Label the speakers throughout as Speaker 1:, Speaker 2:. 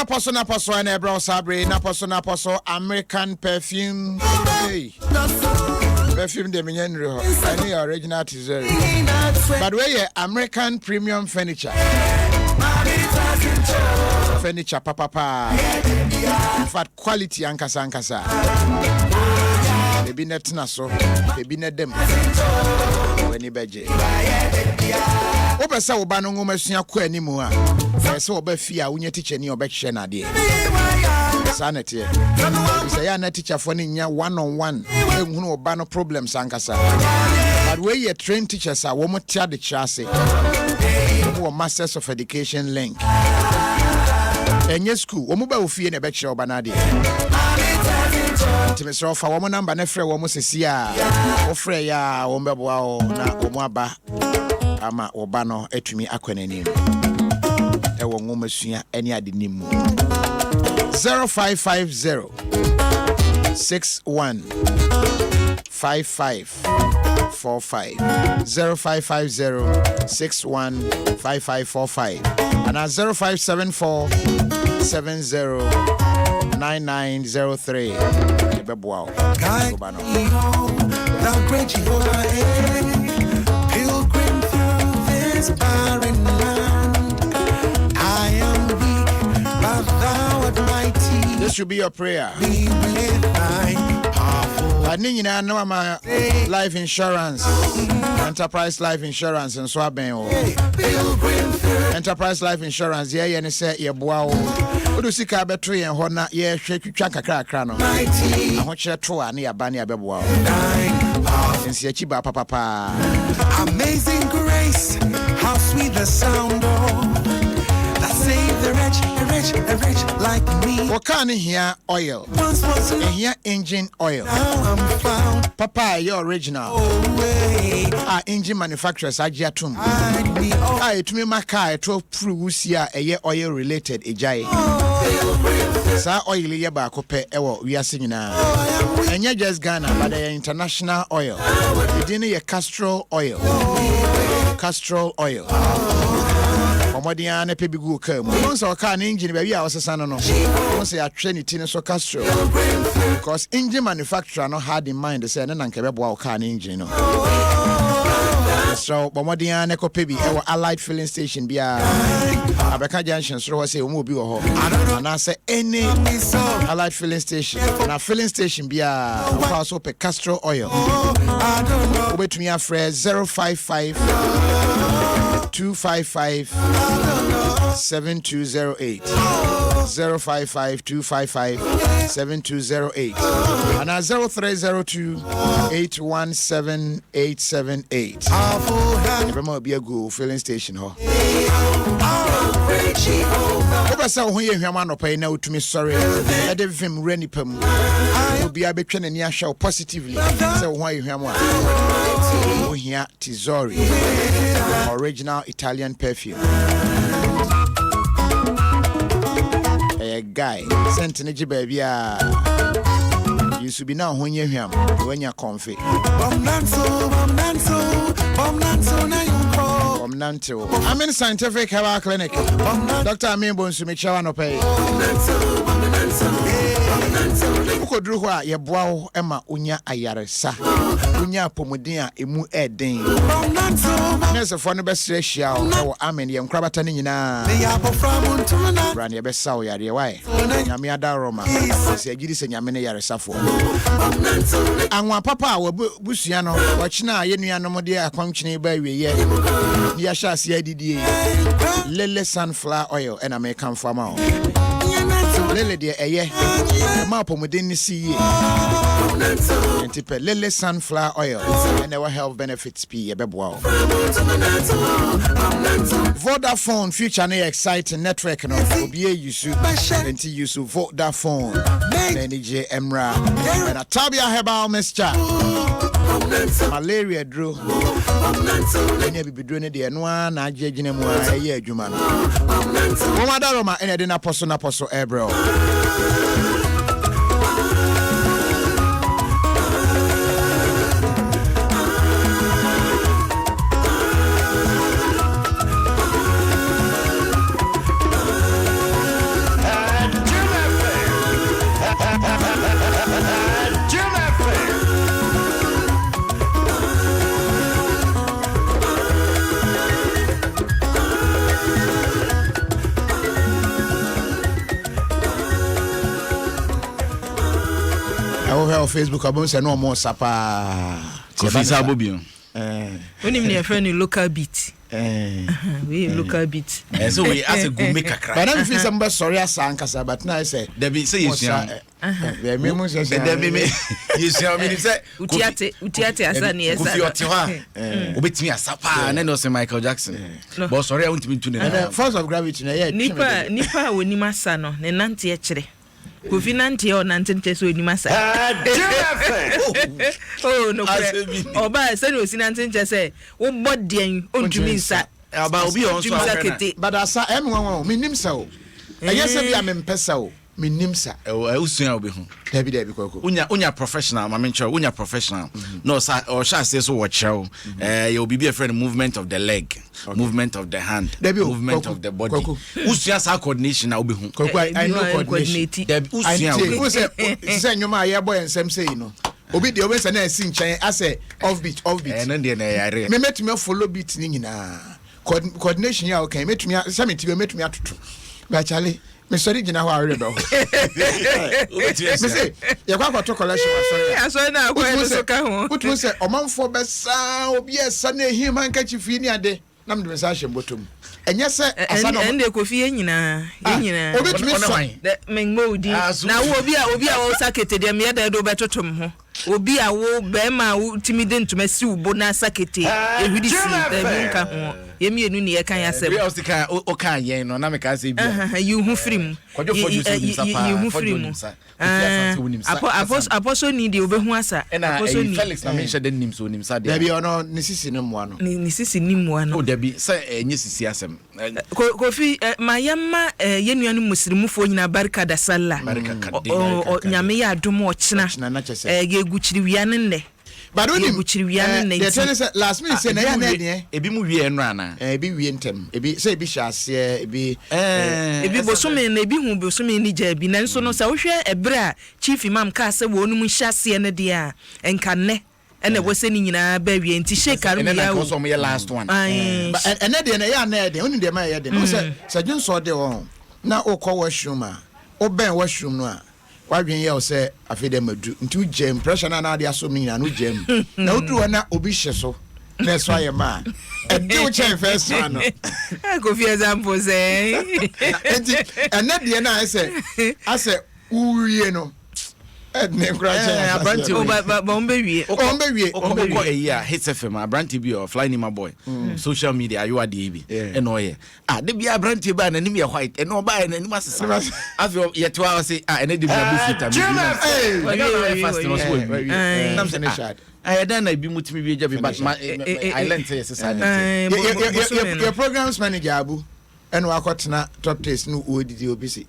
Speaker 1: Naposo and Ebro Sabre, Naposo, American perfume. Hey. Perfume de Minenro, any original teaser. But where American premium furniture. Furniture, papa. In fact, quality ankasa. Maybe net naso, maybe net them. When you beje. Obesa obano ngomesua kwa animu a. Ese obefia unye teacher ni obehye na de. Sanity. Say ya na teacher for ni nya one on one. Ehunu obano problems ankasa. But where you train teachers are wo motia de chase. Wo Masters of Education link. Enye school wo mo ba ofie na behye obana de. Timesro fa wo number na frɛ wo mo sesi a wo frɛ ya wo mbeboa o na wo mo aba ama oba no atumi akwanani e wo ngomasua ani ade nimu 0550 61 5545 0550 61 5545 and 0574 70 9903 Beboao Obano
Speaker 2: Pilgrim through this barren land. I am weak, but thou art mighty.
Speaker 1: This should be your prayer.
Speaker 2: Be with thy powerful.
Speaker 1: I need to know my life insurance, enterprise life insurance, and so I've been. Enterprise life insurance, yeah, and say, yeah, wow. What do you see? Battery and Hona, yeah, shake Chaka Crano. I want you to try near Bania Bebo. And see a chiba papa.
Speaker 2: Amazing grace, how sweet the sound of that save the wretch like me.
Speaker 1: What can here oil?
Speaker 2: Once was
Speaker 1: And here engine oil.
Speaker 2: now I'm found.
Speaker 1: Papa, you're original.
Speaker 2: Away,
Speaker 1: Our engine manufacturers are Jatum.
Speaker 2: hide me off.
Speaker 1: I to me my car 12 proves here a year oil related ejai. Sa oil ye ba ko pe ewo wiase nyina. Enye just Ghana but the international oil. Within ye castor oil. Castor oil. Omodia na pe bigu ka mu. Once our car engine be wi a osesa no no. Once ya train it in so castor. Because engine manufacturer no had in mind say na nka be boa car engine no. So Omodia na ko pe bi e Allied filling station bia. Abeka junction so we say o mo bi wo ho. And say any Allied filling station. Na filling station bia also pe castor oil. Obetumi afre 055 255 7208 055 255 7208 and 0302 817 878. Remember be a go filling station ho. Obasa ho ye hwama no pay na utumi sorry. E de vim reni pam. Obi abetwe na ni ahwa positively. Say ho ye hwama. Oh here Tizori. Original Italian perfume. A guy sent in a baby. You should be now when you hear when you're comfy. I'm in scientific health clinic. Dr. Amimbo Sumichawan pay. Ukodruwa ye boao ema unya ayaresa. Unya pomodia emu eden. Nese fo no besre hia o amen ye nkrabata ni nyina. Brand ye besa o yare why. Nyame adaroma. Se agiri se nyame ne yaresa fo. Anwa papa wo busua no wo china ye nuanom de akwankyene ba wiye. Ya sha se adidie. Lele sunflower oil and American farmer. Lele de eye. Ma pomodin ni siye. Entipe lele sunflower oil and our health benefits be ebeboa. Vodafone future na exciting network no obi use enti use Vodafone na NJ Emra and Atabia herbal mixture. Malaria dro. Enya bibidro ne de no na agegine mu aye adwuma no. Wo madaroma ene de na poso ebro. or Facebook abon say no more sapa
Speaker 3: Kofisa Bobio
Speaker 4: when him near friend local beat we local beat
Speaker 3: so we as a go make a cry
Speaker 1: but I feel somebody sorry as ankasa but now I say
Speaker 3: there be say you see
Speaker 1: there me mo say
Speaker 3: there be me you see how many say
Speaker 4: utiate asani esa
Speaker 3: Kofi Otiwa obetimi asapa na no say Michael Jackson but sorry I want me to
Speaker 1: the force of gravity na yeah
Speaker 4: nipa woni masa no ne nante e kire Kofi nante o nante nte so woni masa oh no oba say no si nante nte say wo bodien ontumi nsa
Speaker 3: aba obi on so
Speaker 1: but asa em won me nim sa o ayese bia me mpesa o me nim sa
Speaker 3: usua obi ho
Speaker 1: David kwako
Speaker 3: unya professional ma mencho unya professional no sa or sha say so watch you will be a friend movement of the leg movement of the hand movement of the body usua sa coordination na obi ho
Speaker 1: I know coordination usua say nyoma aye boy ensem say no obi de obi say na si nchen ase off beat
Speaker 3: na de na yare
Speaker 1: me metumi follow beat ni nyina coordination ya okay metumi say metumi atoto ba chale me sorry gina ho awre do me say ya kwa to collection
Speaker 4: sorry na kwa so ka ho
Speaker 1: utu say omanfo besa obi esa na ehim hankachi fi ni ade na mde mesa hye botom enye se asa no
Speaker 4: ende Kofi yenyina
Speaker 1: obi tumi so
Speaker 4: mengmodi na wo obi a wo sakete de me da do betotom ho obi a wo be ma wo timide ntuma si ubo na sakete ehudi si da bi nka ho yemienu ne ye kan yasem
Speaker 3: we also kan o kan yen no na me ka say bi
Speaker 4: you hu free you hu free apostle ni de obehu asa
Speaker 3: apostle ni Felix na me shede nim so nim sa de
Speaker 1: da bi ono ni sisi ni mu ano
Speaker 4: ni sisi ni mu ano
Speaker 3: o da bi say enye sisi asem
Speaker 4: Kofi mayama yenuanu muslimufo nyina barka da sallah nyame ya adom o china guchiri wiane nne
Speaker 1: but only
Speaker 4: guchiri wiane nne
Speaker 1: the tell say last minute say na ya na de
Speaker 3: ebi mu wie enra na
Speaker 1: ebi wie ntem ebi say ebi hyase ebi
Speaker 4: bosome na ebi hu bosome ni ja bi nanso no sa wo hwe ebre a chief imam ka se wo onum hyase ne de a enka ne ene wose ni nyina ba wie nti shekaru ya wo
Speaker 3: so me last one
Speaker 1: but ene de na ya na de oni de ma ya de no say junso de won na okọ washroom a oben washroom no a wadwen ye o say afede madu nti ugem pressure na de aso mi na no gem na odu na obi hye so na so aye ma e de o chen first one no
Speaker 4: Kofi example say
Speaker 1: enti ene de na ase uwie no ne krache
Speaker 3: abranti
Speaker 4: ba ombe wie
Speaker 3: okoko eya hits FM abranti bi o fly ni my boy social media you are the bi eno ye de bia abranti ba na nim ye white eno ba na nim asesa afio ye to a say ene de bia bu fita mi fast no so we nam se ne shad dan na bi mutimi bi ja bi but I learned say society
Speaker 1: your programs manager abu eno akotena top taste no odidi obi say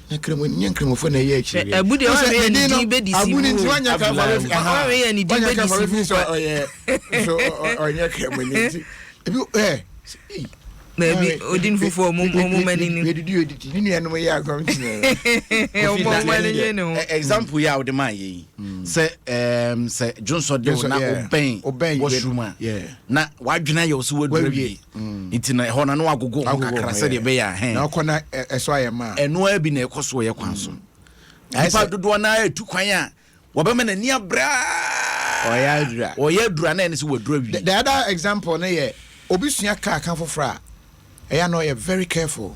Speaker 1: nkremofo na ye akire
Speaker 4: abudi o we ni be disi
Speaker 1: abudi nti wanya ka fa
Speaker 4: we ni di be disi
Speaker 1: so onya kremoni ebi
Speaker 4: maybe odin fufu mo mani ni
Speaker 1: we did ni enu ya account
Speaker 4: o mani ni
Speaker 3: example ya o de man yi say Johnson de na oben washroom na wadwena ye so wadura bi nti na ho na no agogo kakra se de be ya
Speaker 1: na okona eso ayema
Speaker 3: eno abi na ekoso ye kwan so ipa dodo na etu kwan a wobema na ni abra oyadura na ene se wadura bi
Speaker 1: the other example na ye obisua ka kan fofra I know you're very careful,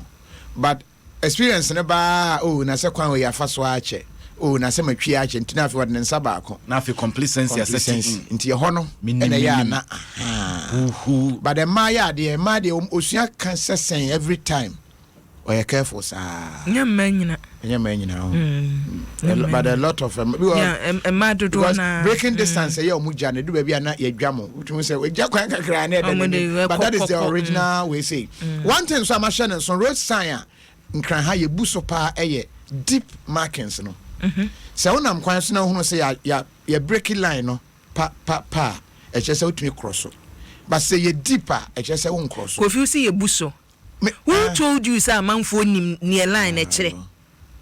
Speaker 1: but experience never. Na se kwan we afa so ache. Na se matwi ache ntina afi wadne nsa baako.
Speaker 3: Na afi complacency assessment.
Speaker 1: Nti ye ho no ene ya na. But the maya de osua kan sesen every time. Or you careful sir.
Speaker 4: Nyama
Speaker 1: but a lot of breaking distance ye omuja na do ba bia na ye dwamo. Utumu say we gya kwan kakra na de. But that is the original we say. One thing so machine so road sign nkran ha ye buso pa eye deep markings no. Se wonam kwan so na hunu say ya breaking line no pa e chese utumi cross. But say ye deeper e chese won cross.
Speaker 4: Kofi say ye buso. Who told you say manfo nim near line e kire?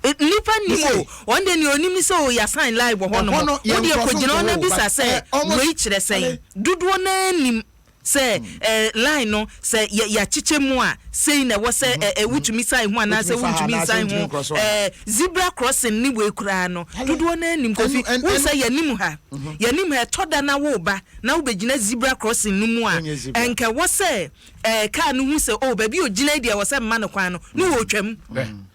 Speaker 4: Nipa nimo one day ni onim say o ya sign live ho no. Wo de ko gina na bisa say we kire say dudu na nim say line no say ya chiche mu a say na wo say wutumi sign ho na say wutumi sign ho zebra crossing ni we kura no dodo na anim kofi wo say yanim ha toda na wo ba na wo begina zebra crossing no mu a enka wo say car no hu say oh baby o gina dia wo say ma no kwan no wo twam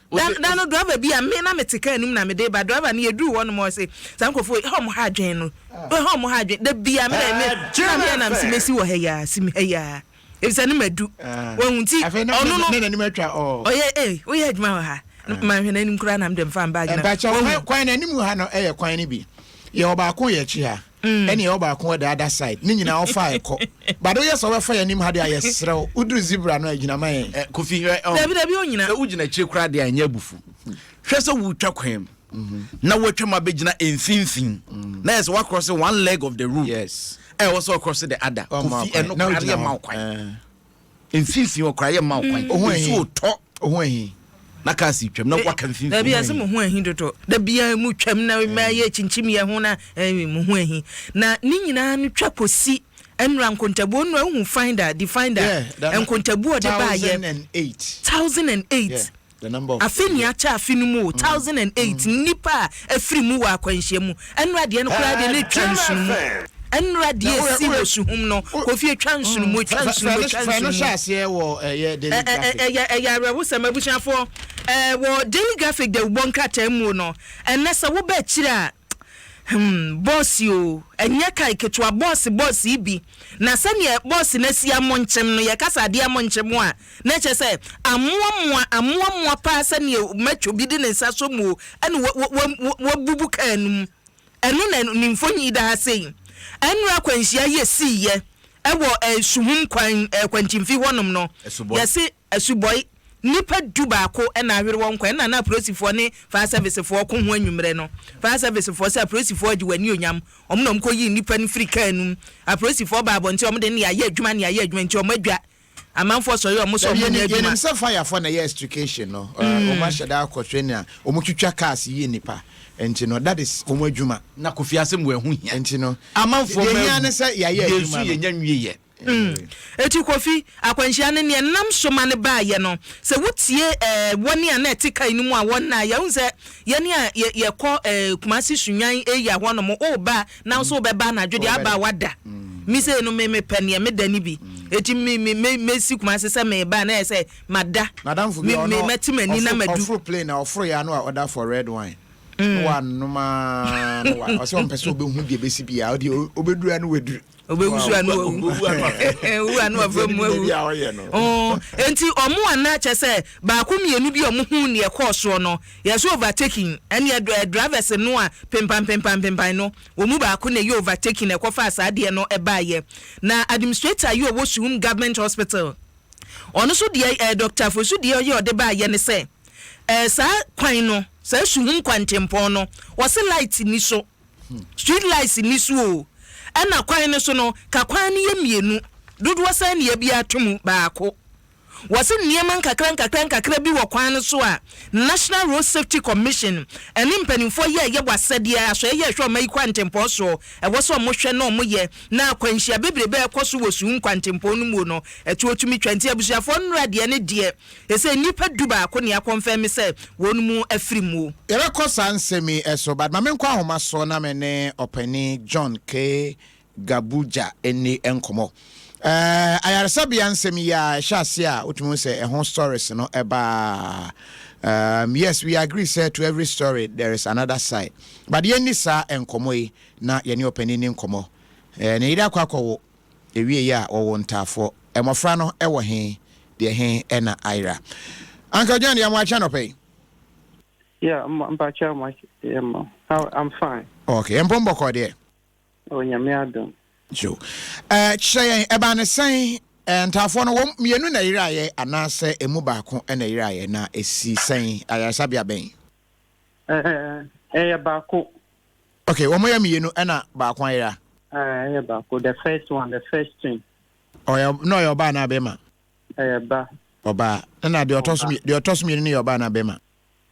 Speaker 4: no driver bi a me na metika anim na me dey ba driver na yedu won mo say sankofo hom ha adwen no hom ha adwen da bia me na mesi wo heya sim heya e say no madu won ti ono no
Speaker 1: na ni matwa
Speaker 4: oye oye adwuma ha ma hwe na nim kura na mdem fan bag na
Speaker 1: kwan na nim ha no kwan ni bi ye obaako ye chi ha any obaako the other side ni nyina ofa ekọ bado ye so we fa yanim ha de ayesrew udru zebra no agina man
Speaker 3: kofi
Speaker 4: dabi onyina
Speaker 3: ugina chi kura de anya bufu hwe so wu twa kwan na wotwa ma begina emfinfin na yes wa cross one leg of the road
Speaker 1: yes
Speaker 3: was across the other kofi eno kura ye ma kwan emfinfin o kura ye ma kwan so to
Speaker 1: ho ehi
Speaker 3: na kasi twam na waka mfimfini
Speaker 4: da bia se mo ho ahi dodo da bia mu twam na ma ye chinchim ye ho na mo ho ahi na ni nyina no twa posi enra nkontabu no ahu finder definer nkontabu o de ba ye 1008
Speaker 1: the number of
Speaker 4: afeni acha afinu mu 1008 nipa afiri mu wa akwanhye mu enra de no kura de ne twansun mu enra de si wo suhum no kofi twansun mu
Speaker 1: no shase wo ye daily graphic
Speaker 4: ya rewo samabushafo wo daily graphic de bonka temu no enesa wo ba kira boss yo enya kai ketwa boss ibi na sane boss na sia monchem no ye kasa de monchem a na che se amoa pa sane matwo bi de ne nsa so mu ene wo bubu kanum eno na nimfonyi da sei enu akwanhia ye si ye ewo suhum kwantimfi honom no yesi asuboy nipa dubako na ahwere won kwan na prosifo ne fire service fo ko ho anwumre no fire service fo se prosifo agi wani onyam omnom ko yi nipa ne frika anum prosifo ba abonti omde ne ya adwuma nti omadwa amanfo so ye omuso mo ne adwuma
Speaker 1: ye nse fire for na yes education no omashada akotwe a omutwitwa cars yi nipa enti no that is omo adwuma
Speaker 3: na kofi asem we hu hia
Speaker 1: enti no
Speaker 3: amanfo
Speaker 1: ma ye ne se ya adwuma
Speaker 3: ye nya nwie
Speaker 4: eti kofi akwanhia ne ne nam soma ne ba ye no se wutie woni a na etika inu mu a wonna ya unse ye ne a ye kọ kumasi sunyan eya ho no mo o ba na so be ba na dwede aba wada mi se no me pene me dani bi eti me si kumasi se me ba na se mada me metimani na madu
Speaker 1: ofro plane na ofro ya no order for red wine one no ma no wa so person obehu bi besi bia obedu anu weduru
Speaker 4: obegusu anu afemu enti omo ana chese ba ko mienu bi omo hu ne ekọ no yeso overtaking ene drivers no a pempam no omu ba ko na ye overtaking ekọ fa asade no ebaye na administrator ye owo Suhum government hospital ono so de doctor fo so de ye ode baye ne se sa kwan no sa Suhum kwantempo no wose light ni so street lights ni so ana kwan ne so no ka kwan ne yemienu dodo san ne bia atom baako wose niema nkakra bi wo kwan ne so a National Road Safety Commission ene mpanimfo ye wasade aso ye hwe mai kwantempo so wo so mo hwe no mo ye na akwanhia bebrebe ekoso wo Suhum kwantempo no mu no etu otumi 20 abusuafo nra de ne de ese nipa du baako ne akonfirm se wonu mu afiri mu
Speaker 1: ye rekosa nsemi eso bad ma menkwa homa so na me ne opani John K Gabuja eni enkomo ayarsabia nsemi ya shasia utumu se ehon stories no eba yes we agree say to every story there is another side but ye ni sa enkomo yi na ye ni opani ni enkomo ne ida kwakwo ewie ya wo ntafo emofra no ewo he de he ena aira Uncle John ya mwacha no pay
Speaker 5: yeah I'm fine
Speaker 1: okay empombo ko de
Speaker 5: onyame Adom
Speaker 1: jo cheye eba ne san ntafo no wom mienu na yiraye anase emu baako na yiraye na esi san ayasabia ben
Speaker 5: baako
Speaker 1: okay wom ya mienu na baako ayira
Speaker 5: baako the first thing
Speaker 1: oh no your ba na bema
Speaker 5: ba
Speaker 1: oba na de otoso mienu ne your ba na bema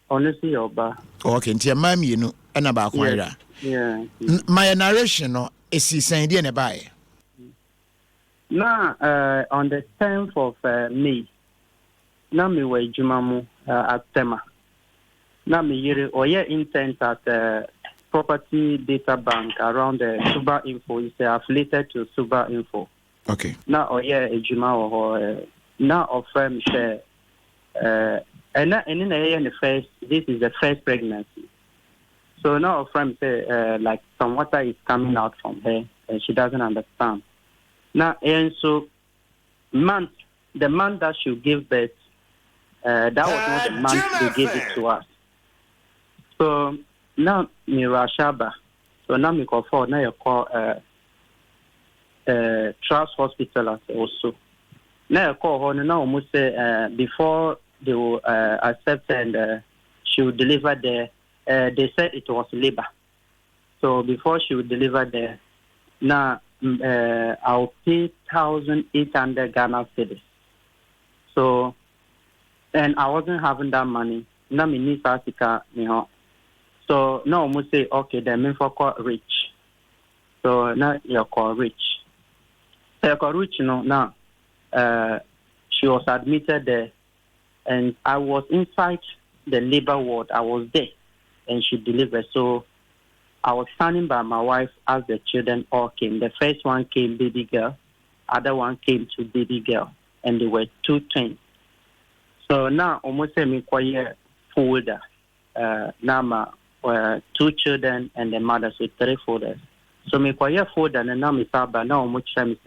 Speaker 5: honestly your ba
Speaker 1: okay ntia ma mienu na baako ayira
Speaker 5: yeah
Speaker 1: my narration no esi san de ne bae
Speaker 5: Now, on the 10th of May, now me were Jumamu at Tema. Now me yere oye intent at property data bank around the Suba Info is affiliated to Suba Info.
Speaker 1: Okay.
Speaker 5: Now oye a Juma or now of friend share. And in the first, this is the first pregnancy. So now a friend say like some water is coming out from her and she doesn't understand. Now and so the month that she gave birth, that was not the month they gave it to us. So now me Rashaba. So now me call for now you call Trust Hospital also. Now you call her now almost say before they will accept and she will deliver there. They said it was labor. So before she would deliver there, now I'll pay 1,800 Ghana cedis. So, and I wasn't having that money. Now me need Africa, you know. So now I must say, okay, then me for call rich. So now you're called rich. So you're called rich, you know. Now, she was admitted there, and I was inside the labor ward. I was there, and she delivered. So I was standing by my wife as the children all came. The first one came baby girl, other one came to baby girl, and they were 2 twins. So now almost say me quiet folder. Now my 2 children and the mother, so 3 folders. So me quiet folder and now me saba now almost say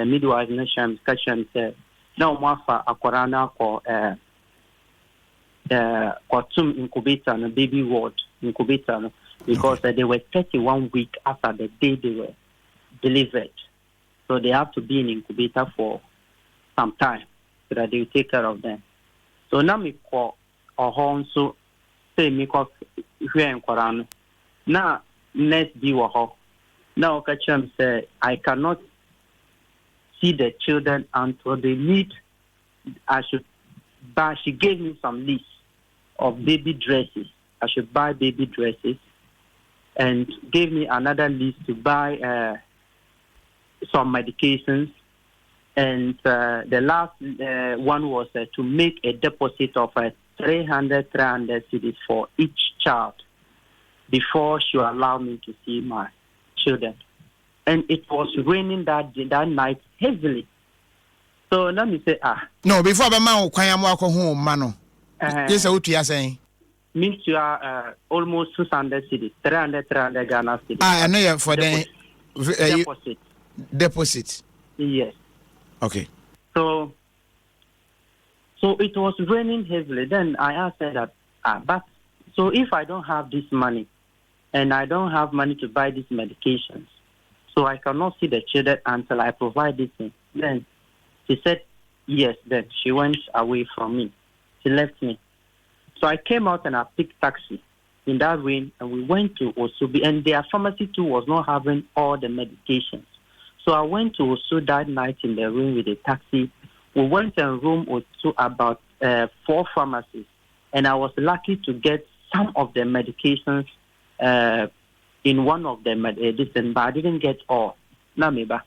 Speaker 5: midwife na sham catch say now mwafa akorana ko tum incubator no baby ward incubator no, because they were 31 weeks after the day they were delivered. So they have to be in incubator for some time so that they will take care of them. So now me call or home so say me call here in Korano. Now next be waho. Now Kacham say I cannot see the children until they need. I should buy. She gave me some list of baby dresses. I should buy baby dresses, and gave me another list to buy some medications. And the last one was to make a deposit of 300 cedis for each child before she allowed me to see my children. And it was raining that night heavily. So let me say,
Speaker 1: No, before the man kwanya walk home, mano. Yes, what you are saying.
Speaker 5: Means you are almost 200 cedis, 300 Ghana cedis.
Speaker 1: I know for the
Speaker 5: deposit.
Speaker 1: Deposit.
Speaker 5: Yes.
Speaker 1: Okay.
Speaker 5: So it was raining heavily. Then I asked her that, but so if I don't have this money and I don't have money to buy these medications, so I cannot see the children until I provide this thing. Then she said, yes. Then she went away from me. She left me. So I came out and I picked taxi in that rain, and we went to Osubi, and their pharmacy too was not having all the medications. So I went to Osu that night in the room with a taxi. We went and room to about 4 pharmacies, and I was lucky to get some of the medications in one of them, but I didn't get all. Namiba.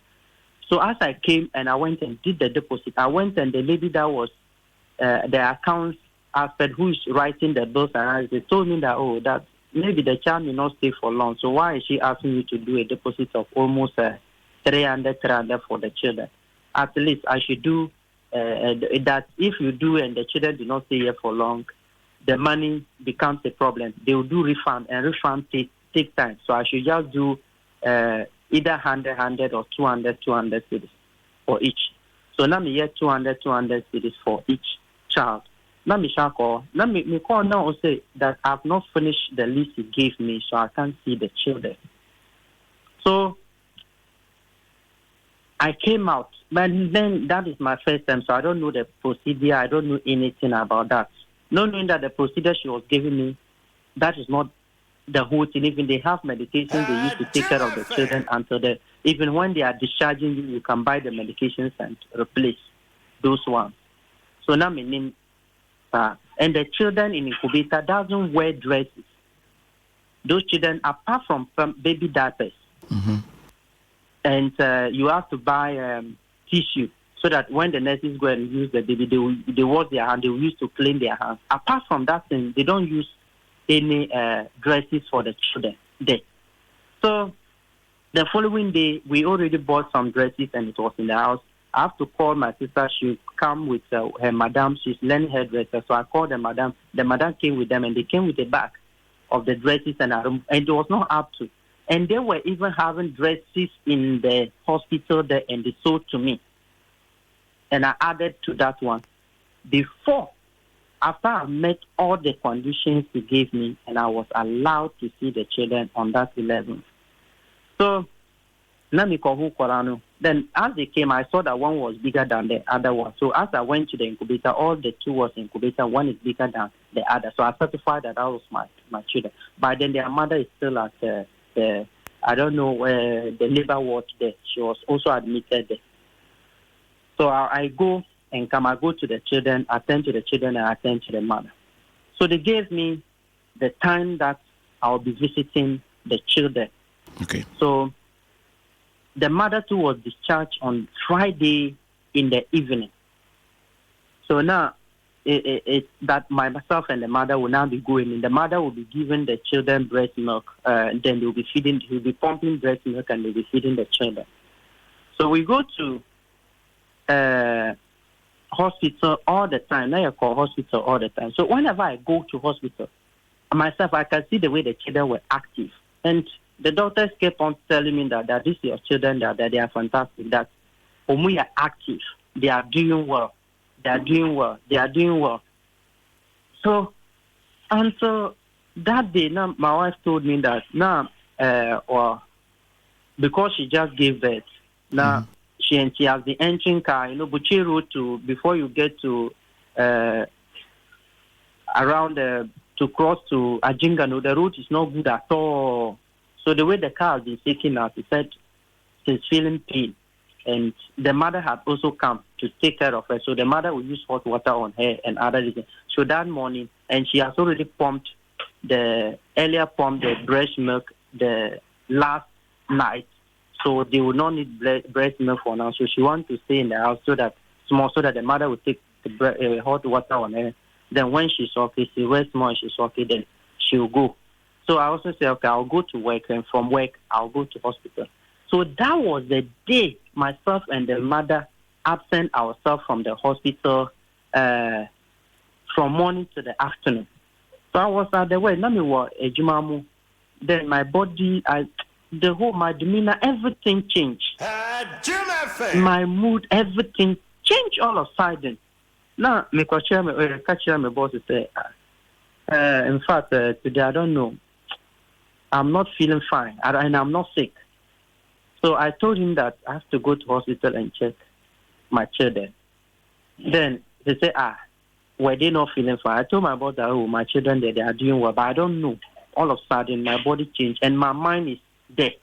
Speaker 5: So as I came and I went and did the deposit, I went and the lady that was the accounts aspect who is writing the bills, and they told me that, that maybe the child may not stay for long. So why is she asking you to do a deposit of almost 300 for the children? At least I should do that. If you do and the children do not stay here for long, the money becomes a problem. They will do refund, and refund take time. So I should just do either 100 or 200 cities for each. So now me get 200 cities for each child. Now me shall call. Now me call now and say that I've not finished the list he gave me, so I can't see the children. So I came out, but then that is my first time, so I don't know the procedure. I don't know anything about that. Not knowing that the procedure she was giving me, that is not the whole thing. Even they have medication they use to take care of the children until even when they are discharging you, you can buy the medications and replace those ones. So now meaning, and the children in incubator doesn't wear dresses. Those children, apart from baby diapers, and you have to buy tissue so that when the nurses go and use the baby, they wash their hands. They will use to clean their hands. Apart from that thing, they don't use any dresses for the children there. So the following day, we already bought some dresses and it was in the house. I have to call my sister. She come with her madam. She's learning hairdresser. So I called the madam. The madam came with them, and they came with a bag of the dresses, and it was not up to. And they were even having dresses in the hospital there, and they sold to me. And I added to that one. After I met all the conditions he gave me, and I was allowed to see the children on that 11th. So, then as they came, I saw that one was bigger than the other one. So as I went to the incubator, all the two was incubator. One is bigger than the other. So I certified that was my children. By then, their mother is still at the I don't know where the labor ward there. She was also admitted there. So I go and come. I go to the children, attend to the children, and attend to the mother. So they gave me the time that I'll be visiting the children.
Speaker 1: Okay.
Speaker 5: So the mother too was discharged on Friday in the evening. So now it's that myself and the mother will now be going in. The mother will be giving the children breast milk, and then he'll be pumping breast milk, and they'll be feeding the children. So we go to hospital all the time. Now I call hospital all the time. So whenever I go to hospital, myself, I can see the way the children were active. And the doctors kept on telling me that these are your children, that they are fantastic, that when we are active, they are doing well. They are doing well. So that day, now my wife told me that now, because she just gave birth, now she has the entering car, Buchi Road before you get to around to cross to Ajingano, the road is not good at all. So the way the car has been taken out, he said she's feeling pain. And the mother had also come to take care of her. So the mother will use hot water on her and other reasons. So that morning, and she has already pumped the breast milk the last night. So they will not need breast milk for now. So she wants to stay in the house so that the mother will take the hot water on her. Then when she's okay, she rests more and she's okay, then she will go. So I also say, okay, I'll go to work, and from work, I'll go to hospital. So that was the day myself and the mother absent ourselves from the hospital from morning to the afternoon. So I was at the way, then my body, my demeanor, everything changed. My mood, everything changed all of a sudden. Now, my boss say, in fact, today I don't know. I'm not feeling fine, and I'm not sick. So I told him that I have to go to hospital and check my children. Then he said, were they not feeling fine? I told my boss that, my children, they are doing well, but I don't know. All of a sudden, my body changed, and my mind is there,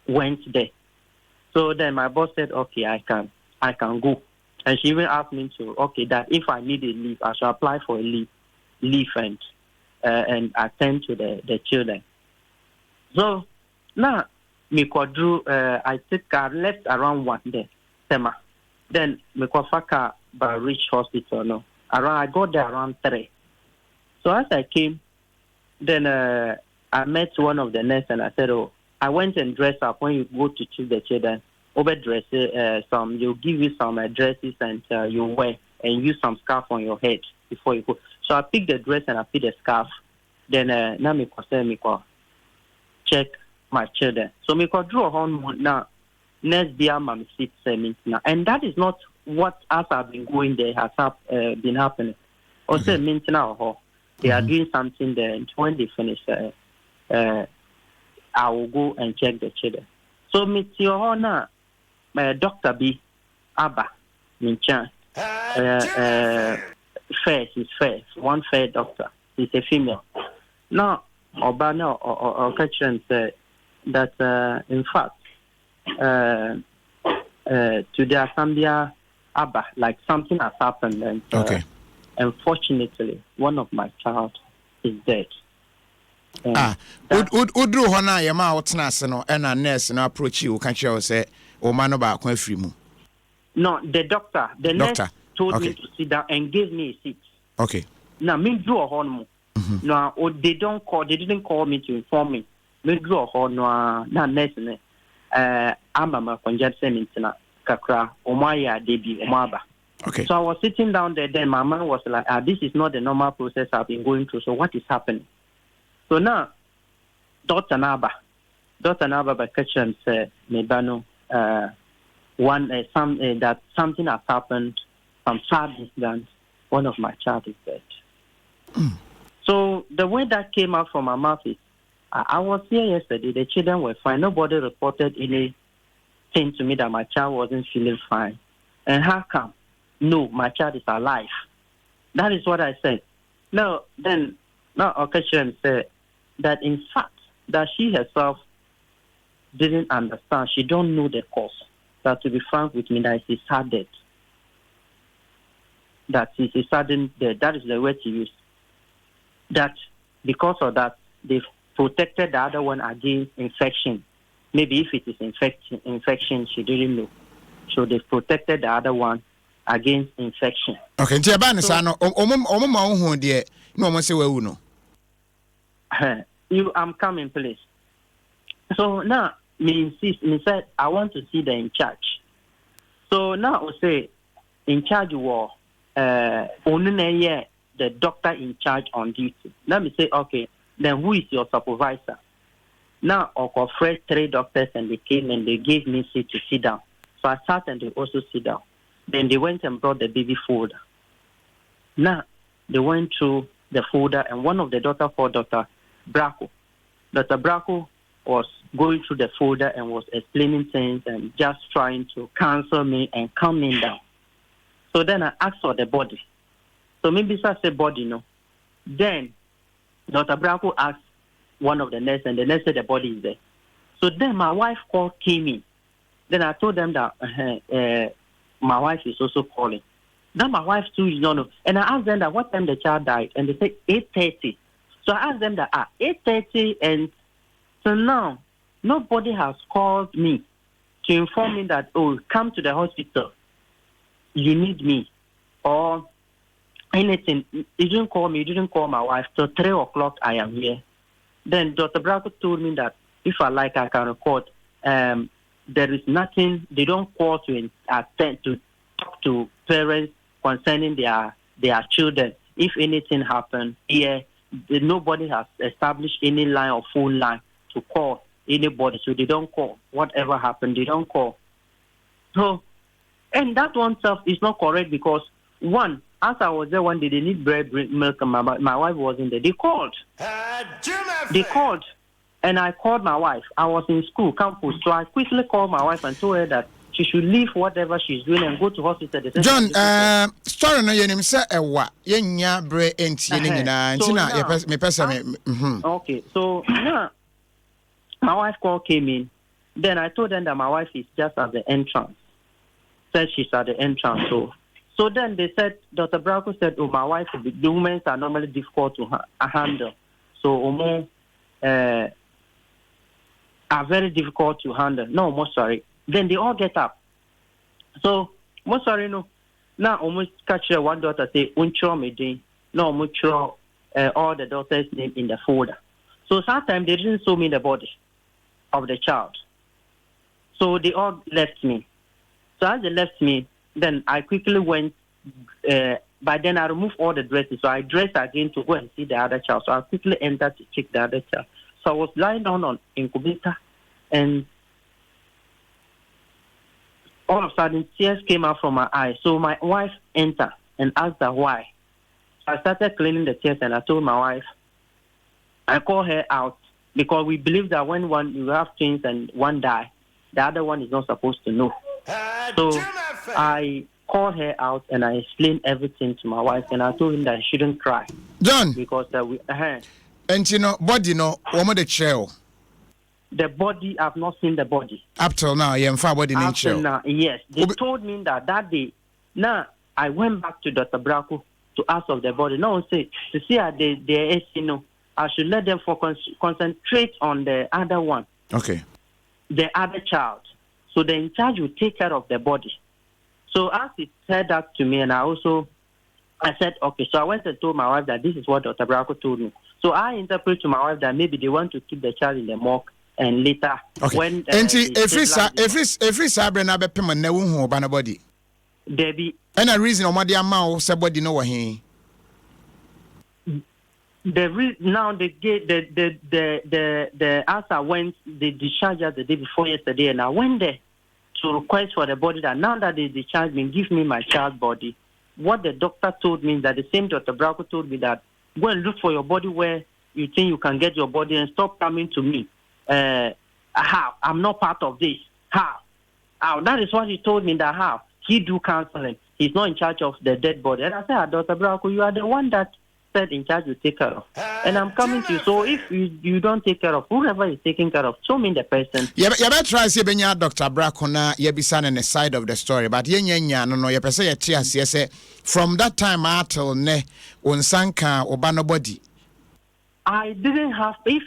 Speaker 5: went there. So then my boss said, okay, I can go. And she even asked me that if I need a leave, I should apply for a leave and attend to the children. So now, I left around 1 day, Tema. Then Mikofaka by Rich Hospital. No, I got there around 3. So as I came, then I met one of the nurses and I said, I went and dressed up. When you go to choose the children, overdress they'll give you some dresses and you wear, and use some scarf on your head before you go. So I picked the dress and I picked the scarf. Then now check my children. So me could draw on now. Next year, mom sits now, and that is not what as I've been going there has been happening. Also, means now they are doing something there, and when they finish, I will go and check the children. So me your now, Dr. B. Abba Minchan, fair, one fair doctor. He's a female. Now, Obana or Katrin said that in fact, to the Zambia Abba, like something has happened, and unfortunately, one of my child is dead.
Speaker 1: Udru hona yema otna se no na nurse no approach you kan say o ma no ba kwa free mu.
Speaker 5: No, the doctor. The nurse told me to sit down and gave me a seat.
Speaker 1: Okay.
Speaker 5: Now, me do a horn. No, they didn't call me to inform me. Me do a horn. No, nurse. I'm a congestion in Kakra. Omaya debi omaba.
Speaker 1: Okay.
Speaker 5: So I was sitting down there. Then my man was like, "This is not the normal process I've been going through. So what is happening?" So now, Dr. Naba by Ketchum said, "Mebano, that something has happened. Some sad incident. One of my child is dead." So the way that came out from my mouth is, I was here yesterday. The children were fine. Nobody reported anything to me that my child wasn't feeling fine. And how come? No, my child is alive. That is what I said. Now Okechiem said that in fact that she herself didn't understand. She don't know the cause. That to be frank with me, that is her death. That is a sudden death. That is the word she used. That because of that, they've protected the other one against infection. Maybe if it is infection, she didn't know. So they've protected the other one against infection.
Speaker 1: Okay, nti eba ne sa no omoma ohu de no omo se wawu no.
Speaker 5: I'm coming, please. So now me said I want to see the in charge. So now I say in charge was the doctor in charge on duty. Let me say, okay, then who is your supervisor? Now I called 3 doctors and they came and they gave me seat to sit down. So I sat and they also sit down. Then they went and brought the baby folder. Now they went through the folder and one of the doctor called Dr. Bracco. Dr. Bracco was going through the folder and was explaining things and just trying to counsel me and calm me down. So then I asked for the body. So maybe I said body, no. Then Dr. Bracco asked one of the nurses and the nurse said the body is there. So then my wife came in. Then I told them that my wife is also calling. Then my wife too is not. And I asked them that what time the child died, and they said 8:30. So I asked them that 8:30, and so now nobody has called me to inform me that come to the hospital, you need me, or anything. You didn't call me. You didn't call my wife. So 3:00 I am here. Then Dr. Bracco told me that if I like, I can record. There is nothing. They don't call to attend to talk to parents concerning their children. If anything happens here, nobody has established any line or phone line to call anybody, so they don't call. Whatever happened, they don't call. So, and that one self is not correct because one, as I was there one day, they need bread, milk, and my wife wasn't there. They called. And I called my wife. I was in school, campus, so I quickly called my wife and told her that she should leave whatever she's doing and go to hospital.
Speaker 1: John, story no yenim say ewa yenya bre entie ne nyina ntina me pesa me.
Speaker 5: Okay, so now my wife came in. Then I told them that my wife is just at the entrance. Said she's at the entrance. So then they said, Dr. Bracco said, my wife, the women are normally difficult to handle. So are very difficult to handle. No, most sorry. Then they all get up. So, most sorry, no. Now, almost catch one daughter say, Uncho me day. No, mucho all the daughter's name in the folder. So, sometimes they didn't show me the body of the child. So, they all left me. So, as they left me, then I quickly went. By then, I removed all the dresses. So, I dressed again to go and see the other child. So, I quickly entered to check the other child. So I was lying down on incubator, and all of a sudden tears came out from my eyes. So my wife entered and asked her why. I started cleaning the tears, and I told my wife, I called her out because we believe that when you have twins and one die, the other one is not supposed to know. So I called her out and I explained everything to my wife, and I told him that she shouldn't cry.
Speaker 1: John,
Speaker 5: because
Speaker 1: and you know, body no, woman the chair.
Speaker 5: The body, I've not seen the body.
Speaker 1: Up till now, yeah, far body in chair.
Speaker 5: Yes, they told me that day. Now, I went back to Dr. Bracco to ask of the body. Now, say, to see how I should let them concentrate on the other one.
Speaker 1: Okay.
Speaker 5: The other child. So the in charge will take care of the body. So as he said that to me, and I said, okay. So I went and told my wife that this is what Dr. Bracco told me. So I interpret to my wife that maybe they want to keep the child in the morgue, and later when
Speaker 1: every sabre na be pema na wo hu oba na body.
Speaker 5: Debbie.
Speaker 1: And a reason omade ama wo se body no wo he.
Speaker 5: Now the answer went they discharged us the day before yesterday, and I went there to request for the body that now that they discharged me, give me my child's body. What the doctor told me is that the same Dr. Bracco told me that go and look for your body where you think you can get your body and stop coming to me. How? I'm not part of this. How? That is what he told me, that how? He do counseling. He's not in charge of the dead body. And I said, Dr. Bracco, you are the one that said in charge you take care of. And I'm coming to you. So if you don't take care of whoever is taking care of, show me the person.
Speaker 1: You better try say benya Dr. Bracco na ye be on the side of the story. But no you say ye tias ye say from that time until ne unsanka obano body.
Speaker 5: I didn't have, if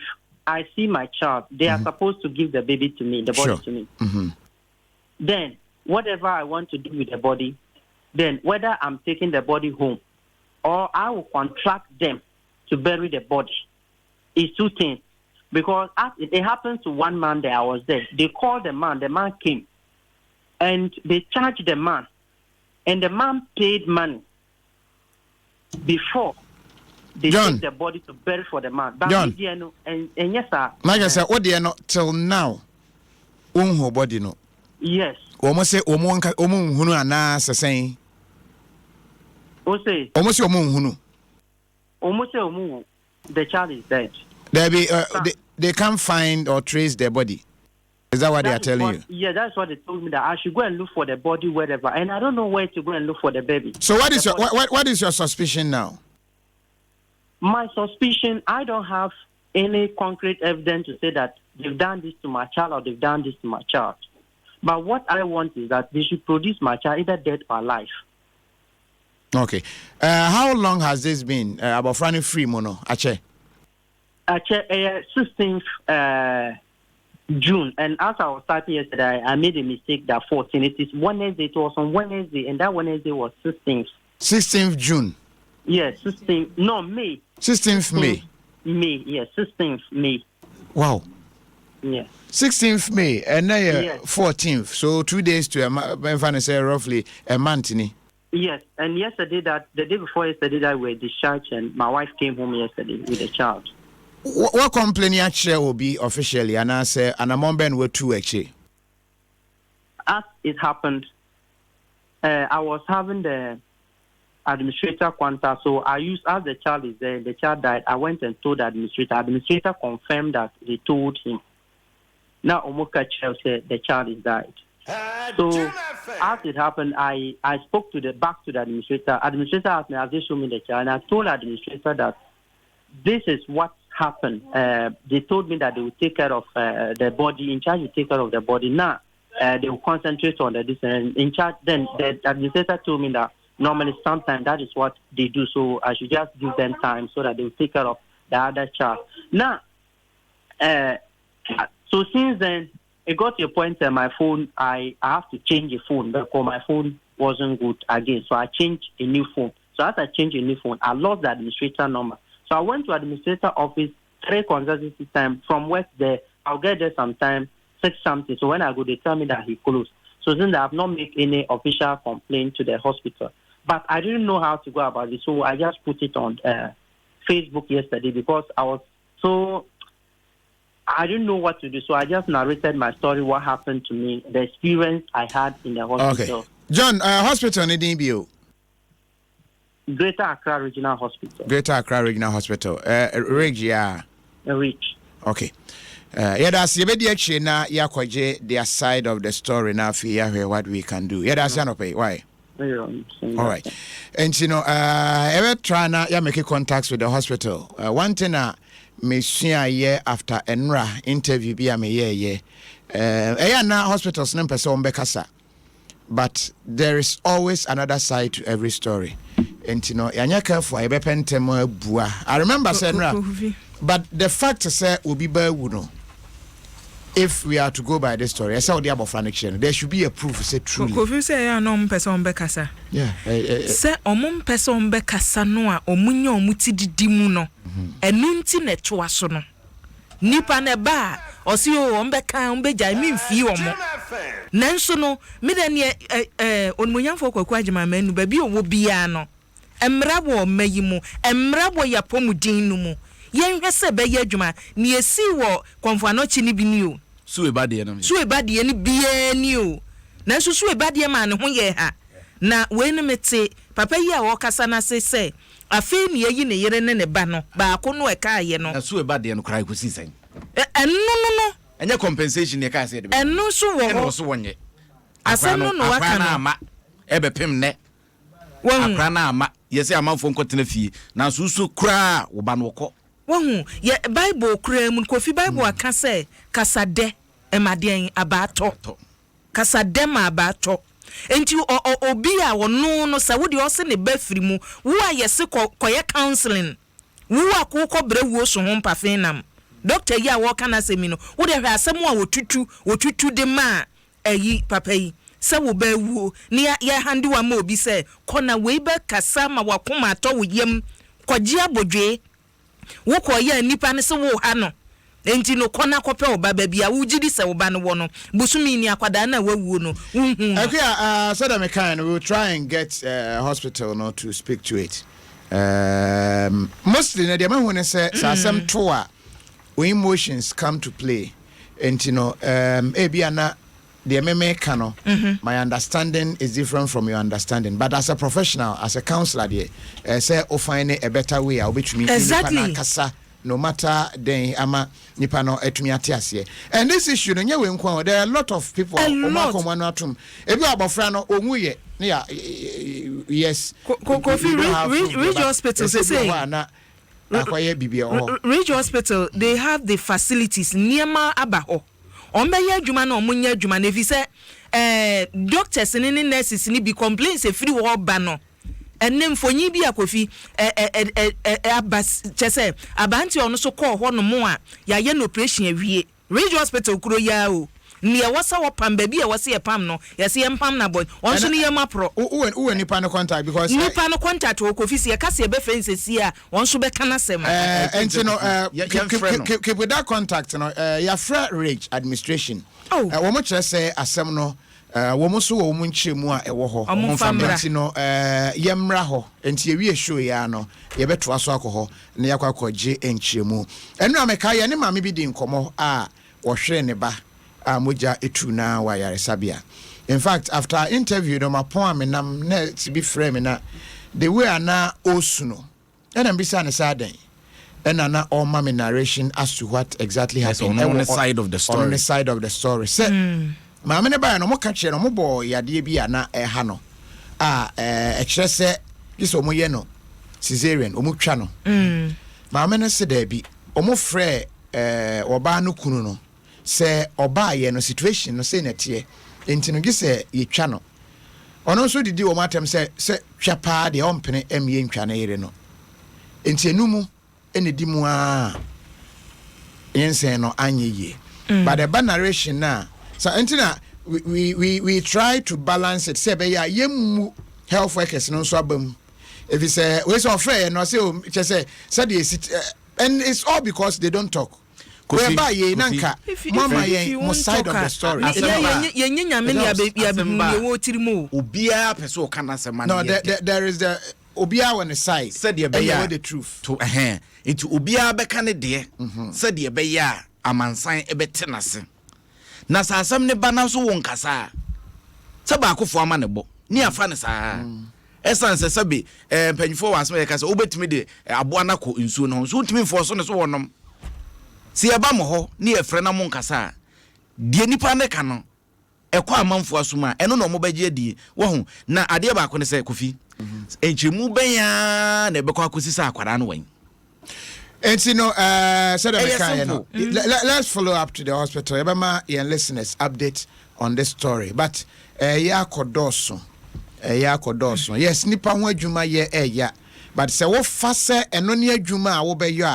Speaker 5: I see my child, they are supposed to give the baby to me, the body to me.
Speaker 1: Mm-hmm.
Speaker 5: Then whatever I want to do with the body, then whether I'm taking the body home or I will contract them to bury the body, is two things. Because it happened to one man there, I was there. They called the man came, and they charged the man, and the man paid money before they took the body to bury for the man. But
Speaker 1: John,
Speaker 5: and yes, sir.
Speaker 1: Like I said, what do you know till now? Unho body no.
Speaker 5: Yes.
Speaker 1: Almost say hunu ana saying.
Speaker 5: Say
Speaker 1: almost hunu.
Speaker 5: Almost the child is dead.
Speaker 1: They can't find or trace their body. Is that what they are telling you?
Speaker 5: Yeah, that's what they told me, that I should go and look for the body wherever, and I don't know where to go and look for the baby.
Speaker 1: So what is your suspicion now?
Speaker 5: My suspicion, I don't have any concrete evidence to say that they've done this to my child or they've done this to my child. But what I want is that they should produce my child either dead or alive.
Speaker 1: Okay. How long has this been? About Franny Free Mono, Ache?
Speaker 5: 16th June. And as I was starting yesterday, I made a mistake that 14. It is Wednesday. It was on Wednesday, and that Wednesday was 16th.
Speaker 1: 16th June?
Speaker 5: Yes, 16th. No, May.
Speaker 1: 16th May?
Speaker 5: May, yes, 16th May.
Speaker 1: Wow.
Speaker 5: Yes.
Speaker 1: 16th May, and now 14th. So 2 days to roughly a month.
Speaker 5: Yes, and yesterday, the day before yesterday, that we were discharged, and my wife came home yesterday with a child.
Speaker 1: What complaint actually will be officially? And I say, and a moment were two actually.
Speaker 5: As it happened, I was having the administrator quanta, so I used, as the child is there, the child died, I went and told the administrator. Administrator confirmed that they told him. Now Omoka Chel said the child is died. So as it happened, I spoke back to the administrator. Administrator asked me, have they shown me the child? And I told the administrator that this is what happened. They told me that they will take care of the body. In charge will take care of the body. Now they will concentrate on the distance. In charge, then the administrator told me that normally sometimes that is what they do. So I should just give them time so that they will take care of the other child. Now, so since then, it got to a point that my phone, I have to change the phone because my phone wasn't good again. So I changed a new phone. So as I changed a new phone, I lost the administrator number. So I went to administrator office 3 consecutive times. From work there, I'll get there sometime, 6 something. So when I go, they tell me that he closed. So since I have not made any official complaint to the hospital. But I didn't know how to go about it. So I just put it on Facebook yesterday because I didn't know what to do. So I just narrated my story, what happened to me, the experience I had in the hospital.
Speaker 1: Okay. John, hospital in DBO?
Speaker 5: Greater Accra Regional Hospital.
Speaker 1: Greater Accra Regional Hospital.
Speaker 5: Rich.
Speaker 1: Okay. That's the action now. Their side of the story now. For what we can do. That's why. All right. And ever try now? Make contacts with the hospital. One thing me year after Enra interview be me na hospitals nem person bekasa, but there is always another side to every story. And yanya careful e be pentem bua. I remember Enra, but the fact is will be no. if we are to go by this story, I saw the above connection. There should be a proof. Say truly.
Speaker 4: Kofi say ya no person be kasa.
Speaker 1: Yeah.
Speaker 4: Say omum person be kasa no a omunya omuti didi mu no. Enu nti na toa so no. Nipa na ba osi o ombe kan ombe jai mi mfi omo. Nanso no me da ne onmunyamfo kwaku agema manu ba bi owo bia no. Emra wo mayimu, emra wo yapomudin no mu. Yen hwese be ye adwuma ne esi wo konfano chi ni bi ni o.
Speaker 3: Suwe bade no.
Speaker 4: Suwe bade ni bia ni o. Nanso suwe bade ma ne ho ye ha. Na we ne mete papa yi a wo kasa na se afi ne yi ne yere ne ne ba no ba ko no e ka ye no.
Speaker 3: Na suwe bade no krai ko sisen.
Speaker 4: No.
Speaker 3: Enye compensation ne ka se de.
Speaker 4: Eno so wo.
Speaker 3: Eno so wonye.
Speaker 4: Asem no no waka no.
Speaker 3: Ama ebe pem ne. Akra na ama yesi amanfo nkotena fie na susu kra wo ba no ko.
Speaker 4: Wahu ye Bible kura mu Kofi Bible aka say kasade emaden abato. Kasade ma abato. Enti obi a wono no sa wodi o se ne ba firi mu wo a yesi koye counseling. Wo a ko brewu so ho mpafen nam. Doctor yi a wo kana semi no wo de hwe asem a wotutu de ma ayi papa yi se wo ba wuo ni ya handi wa ma obi se kona we ba kasa ma wakoma ato wo yem kwaji abodwe wo koye nipa ne se wo ha no enti no kona kope oba ba bia wo gidi se wo ba no wo no busumi ni akwada na wawuo no
Speaker 1: okay so that me kind we will try and get hospital no to speak to it mostly na the man when say asem to a emotions come to play and you know ebiana the MMA cano, my understanding is different from your understanding. But as a professional, as a counselor, say, find a better way. I'll be to me.
Speaker 4: Exactly.
Speaker 1: No matter the ama nipano etumiatiasie. And this issue, there are a lot of people. If you are friend omuye, yes.
Speaker 4: Kofi Ridge Hospital say. Ridge Hospital, they have the facilities near Abaho. Ombe ya adwuma na omunya adwuma na efise doctors ni nurses ni bi complaints e free wo ba no enne mfonyi bi akofi abas chese abanti ono so call ho no mo a ya ye no operation awie Ridge Hospital kuro ya o ni e wasa wo pam ba bi e wasa ye pam no ye se ye pam na boy onso ni ye mapro
Speaker 1: who nipa no contact because
Speaker 4: nipa no contact wo kofi se ye kase e be fence si a onso be kana sem
Speaker 1: and you know keep with that contact you know your friend Ridge administration wo mo kire say asem no wo mo so wo mo nchemu a e wo ho mo family no yemra ho enti ye wie show ya no ye beto aso akoho na yakwa kwaje enchemu enu ameka ye ne mame bi di nkomo a wo hwere ne ba moja etu na wa yare sabia. In fact, after I interviewed on my poem and I'm to be frame na the way na osuno and I'm beside the and na all my narration as to what exactly happened
Speaker 3: on the side of the story.
Speaker 1: On the side of the story. Say my mane ba no mo ka kire no mo boy yade bi na ha no e kire se this omoye no cesarean omutwa no ma mane se da bi omo frɛ oba no kunu no se oba ye no situation no se na tie enti no gise ye twa no ono so didi o matem se twa pa de ompene emye ntwa na yire no enti enumu ene di mu a yense no anye ye but the narration na so enti na we try to balance it say be ya yemu health workers no so abam if you say we so afraid no say say and it's all because they don't talk. Whereby ye nanka mama ye mo side of the story.
Speaker 3: Obia person can answer man.
Speaker 1: No, there is the obia on the side.
Speaker 3: Said ye be
Speaker 1: the truth.
Speaker 3: To into obia be kan de. Said ye be ya amansan e betenase. Na sa asam ne bana so won kasa. Se ba akofo ama ne bo. Ni afa ne sa. Essence sabi mpanyfo waso ye kasa obetimi de aboa na ko nsuo no. So utimi fo so ne so wonom. Si eba mo ho ni efre na mo nkasa die nipa ne ka no ekwa amanfo asuma eno no mo bagye die wo ho na ade ba ko ne se Kofi enchemu benya na ebekwa akosisa akwara no wan
Speaker 1: and you know let's follow up to the hospital ebema your listeners update on this story but ya kodoso yes nipa ho adwuma ye ya but se wo fa se eno ne adwuma a wo beyo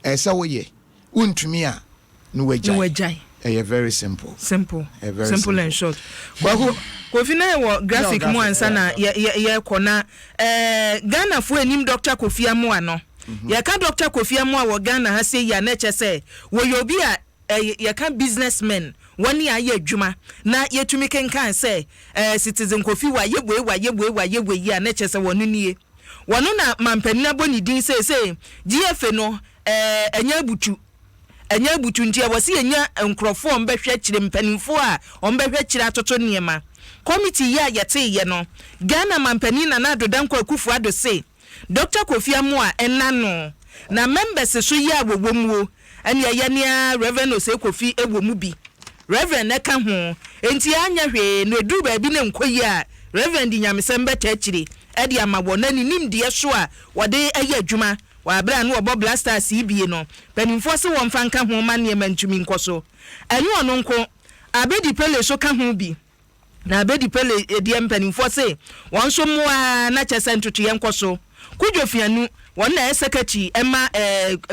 Speaker 1: a se wo ye untumi a no wajai very simple.
Speaker 4: Simple.
Speaker 1: Very
Speaker 4: simple and short. Kofi na wo graphic mu ansa na ye kona Ghana fo anim Dr. Kofi Amoa no. Ye ka Dr. Kofi Amoa wo Ghana ha se ya na che se wo yobi a ye ka businessmen wani aye adwuma na yetumi kenkan se citizen Kofi wa yebwe ya na che se wonu nie. Wono na mampanina boni din se GFA no enya butu ntia wasi enya nkrofo ombehwe kire mpanimfo a ombehwe kire atoto niema committee ya yete ye no Ghana mampanina na adodan kwa kufu ado se Dr. Kofi Amoa enano na members so ya wowomwo ene ye ne Reverend Ose Kofi ewomu bi Reverend eka ho enti anya hwe no edu ba bi ne nkoyi a Reverend Nyamesem beta kire edi amabo na nim de so a wode aye adwuma wa bra no obo blaster CBA no penimfo se won fanka ho ma ne mantumi nkoso enu ono nko abedi pele so ka ho bi na abedi pele edi penimfo se won so mo a na chese ntutu ye nkoso kudwofianu won na secretary ema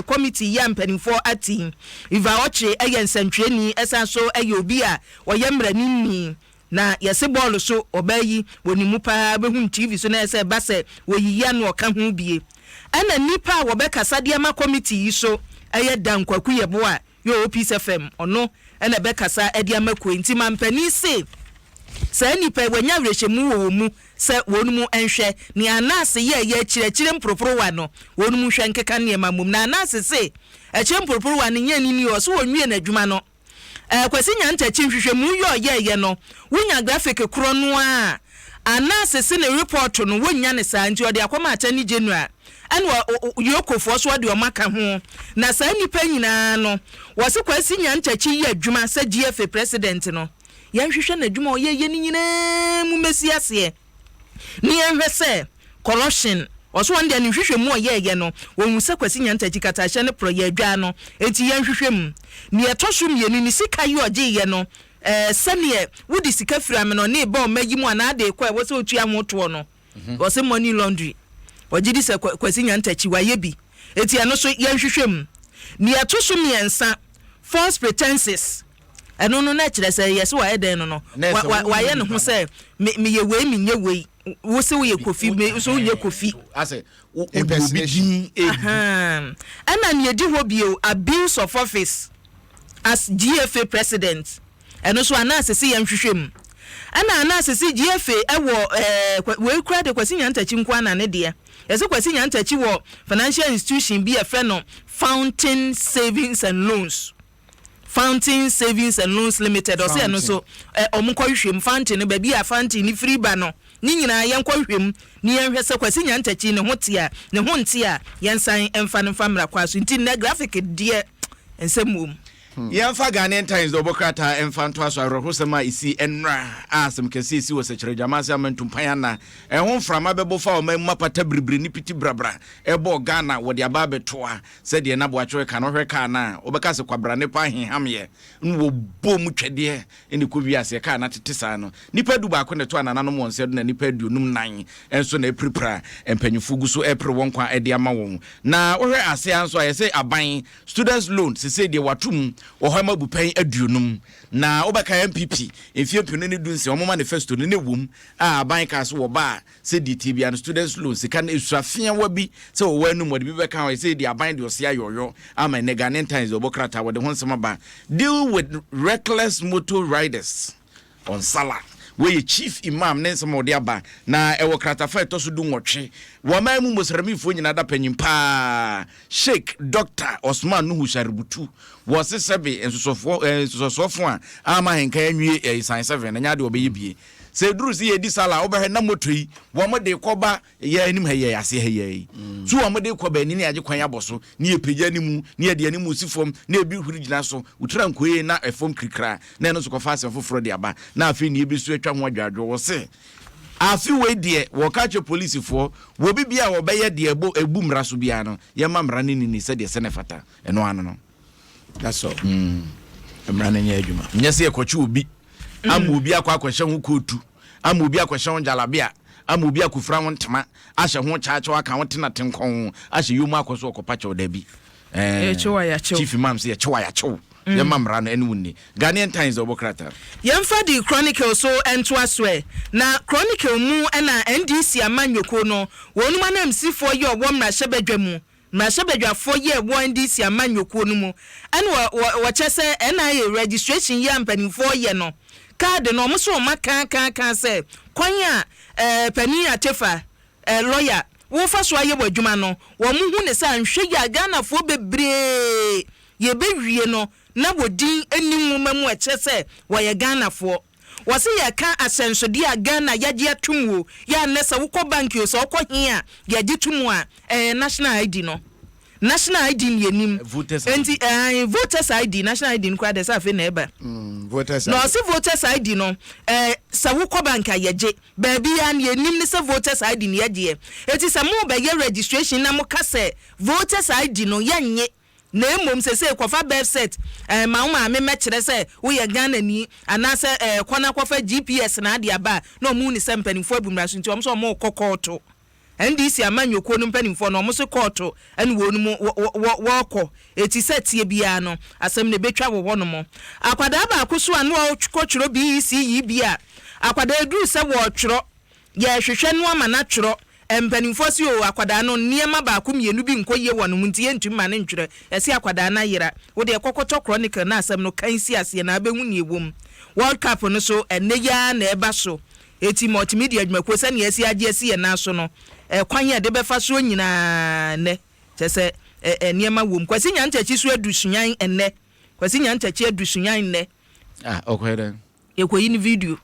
Speaker 4: committee ya penimfo ati iva oche eye nsantweni esa so eye obi a woye mranini na yesi ball so obayi wonimu pa behun TV so na ese base woyiya no ka ho bie ana nipa wo be kasa de ma committee so eye dan kwaku yebo a yo Peace FM ono ana be kasa de ma ko enti mampani se nipa wanya rehemu wo mu se wonumu enhwe ni anase ye chire mproporo wa no wonumu hwe nkeka ne ma mum na anase se chire mproporo wa ne nya ni o so wonwie na adwuma no kwasi nya ntachi nhwehwe mu ye no wonya graphic kro no a anase se ne report no wonya ne sa nti ode akoma atani January and yokofo so de o maka ho na sa nipa nyina no wo se kwasi nya ntachi ye adwuma se GFA president no ya nhwehwe na adwuma o ye ni nyina mu mesiase ni enhwe se corruption oso wande ni hwehwe mu o ye no wo se kwasi nya ntachi kata hye ne pro ye adwa no enti ye nhwehwe mu ni etoso mienu ni sika yi oje ye no sene wudi sika fira me no ne ba o magi mu ana de kwa wo se otua hoto no wo se money laundry ojidi se kwasi nya ntachi wa ye bi enti eno so ye nhwehwe mu ni etoso miensa false pretenses eno no na kire se yes wa eden no wa ye ne ho se me ye we mi nye we wo se wo ye Kofi me so ye Kofi
Speaker 3: ase
Speaker 1: impersonation
Speaker 4: ana ni edi ho bio abuse of office as GFA president eno so anase se ye nhwehwem ana anase se GFA ewo we kura de kwasi nya ntachi nkwa na ne de yese kwasi nya ntachi wo financial institution bi e frɛ no Fountain Savings and Loans Limited o se no so omukɔhwehwem Fountain ba bi a Fountain ni free ba no ni nyina yen kɔhwehwem ni yen hwese kwasi nya ntachi ne hotia ne hontia yen san emfa ne famra kwaso nti na graphic de ensemum
Speaker 3: Yamfa Ghanaian Times do bokrata emfanto aso arhosema isi enra asem kesi isi wosechire jamase amantumpan na ehon frama bebo fa o mapata bribri ni piti brabra ebo Ghana wode aba betoa se de na boacho ka no hweka na obeka se kwabra ne pa heham ye nwo bom twede eni ko wiase ka na tetesa no nipa du ba ko ne to anana no mo nse do na nipa du num nan enso na prepare empanyufu gu so epre wonkwa ede ama won na ohwe ase anso ayese aban students loan se de watum ohama bupan aduonum na obaka MPP efie no ne dunse omo manifesto ne wom aban ka so wo ba se DTB and students loan se kan esuafia wa bi se wo wanu mo de bi beka we se di aban de osia yoyo ama ne Ghanaian Times obokrata wo de honsema ba deal with reckless motor riders on Salah we chief imam nense mo de aba na ewo kratafa etoso du nwotwe wo ma mu mosramifo nyina da panyim pa Sheikh Dr. Osman Nuhu Shaributu wo se sebe ensosofo a ama henka anwie isan 7 na nya de obeyebie se duru si ye di Sala obehwe na motoi wo mo de koba ye anim heye ase heye so wo mo de koba ni age kwan aboso ni epegya ni mu ni ade ani mu sifom na ebi huru gina so utra nkoye na efom krikra na eno so kofa ase foforo de aba na afi ni ebi so atwa ho adwadwo wo se afi we de wo ka che police fo wo bibia wo beye de ebu mra so bia no ye ma mra ni se de se ne fata eno ano no
Speaker 1: that's all mra na nya adwuma
Speaker 3: nyese ekwachi obi amobi akwahye ho kotu amobi akwahye ho jalabia amobi akufra ho ntema ahye ho chaacho aka ho tena tenkon ahye yomu akoso okopa che odabi
Speaker 4: chewa ya chew
Speaker 3: chief imam say chewa ya chew Yema mrano enwuni. Ghanaian Times obokrata.
Speaker 4: Yemfa di Chronicle so ento aswe. Na Chronicle mu na NDC amanyoko no. Wonu manam sifo ye owo mrahebedwa mu. Mrahebedwa fo ye wo NDC amanyoko no mu. Ene wo chese NIA registration ye ampanimfo ye no. Card no mo so maka kan se kwanya pani atefa lawyer wo fa so aye wadwuma no wo mu hu ne sa nhwe ya Ghana fo bebre ye bewie no na wodin enimu mamu eche se wo ye Ghana fo wo se ye ka asensode a Ghana yaje atumwo ya nesa wo ko bank yo so ko hia ya gitumu a national ID no national ID yenim enti voters ID national ID nkwa de sa fe na eba
Speaker 1: voters
Speaker 4: no se voters ID no sa wo ko bank ayaje ba bia na yenim ne se voters ID ne yaje eti sa mo be ye registration na mo ka se voters ID no yanye na emom se kwafa birth set ma me mekire se wo ye Ghana ni anase kwana kwafa GPS na ade aba na omu ni se mpanimfo abumraso nti omso mo kokoto NDC amanyoko no mpanimfo no omso koto ene wonu mu woko eti setie bia no asem ne betwa wo no mo akwada ba akoso anu a otworo BEC yi bia akwada edu se wo tworo ye hwehwe no ama na tworo mpanimfo si o akwada no niema ba akomienu bi nkoye wono mu ntie ntum ma ne ntwere esi akwada na yera wo de kokoto Chronicle na asem no kan si ase na abehu ne ewom World Cup no so enne ya na eba so eti multimedia adwumako se ne esi age esi ye na so no kwanya de befa so nyina ne chese niema wom kwasi nya ntachi so adusunyan enne kwasi nya ntachi adusunyan ne
Speaker 3: okay
Speaker 4: ekoyi ni video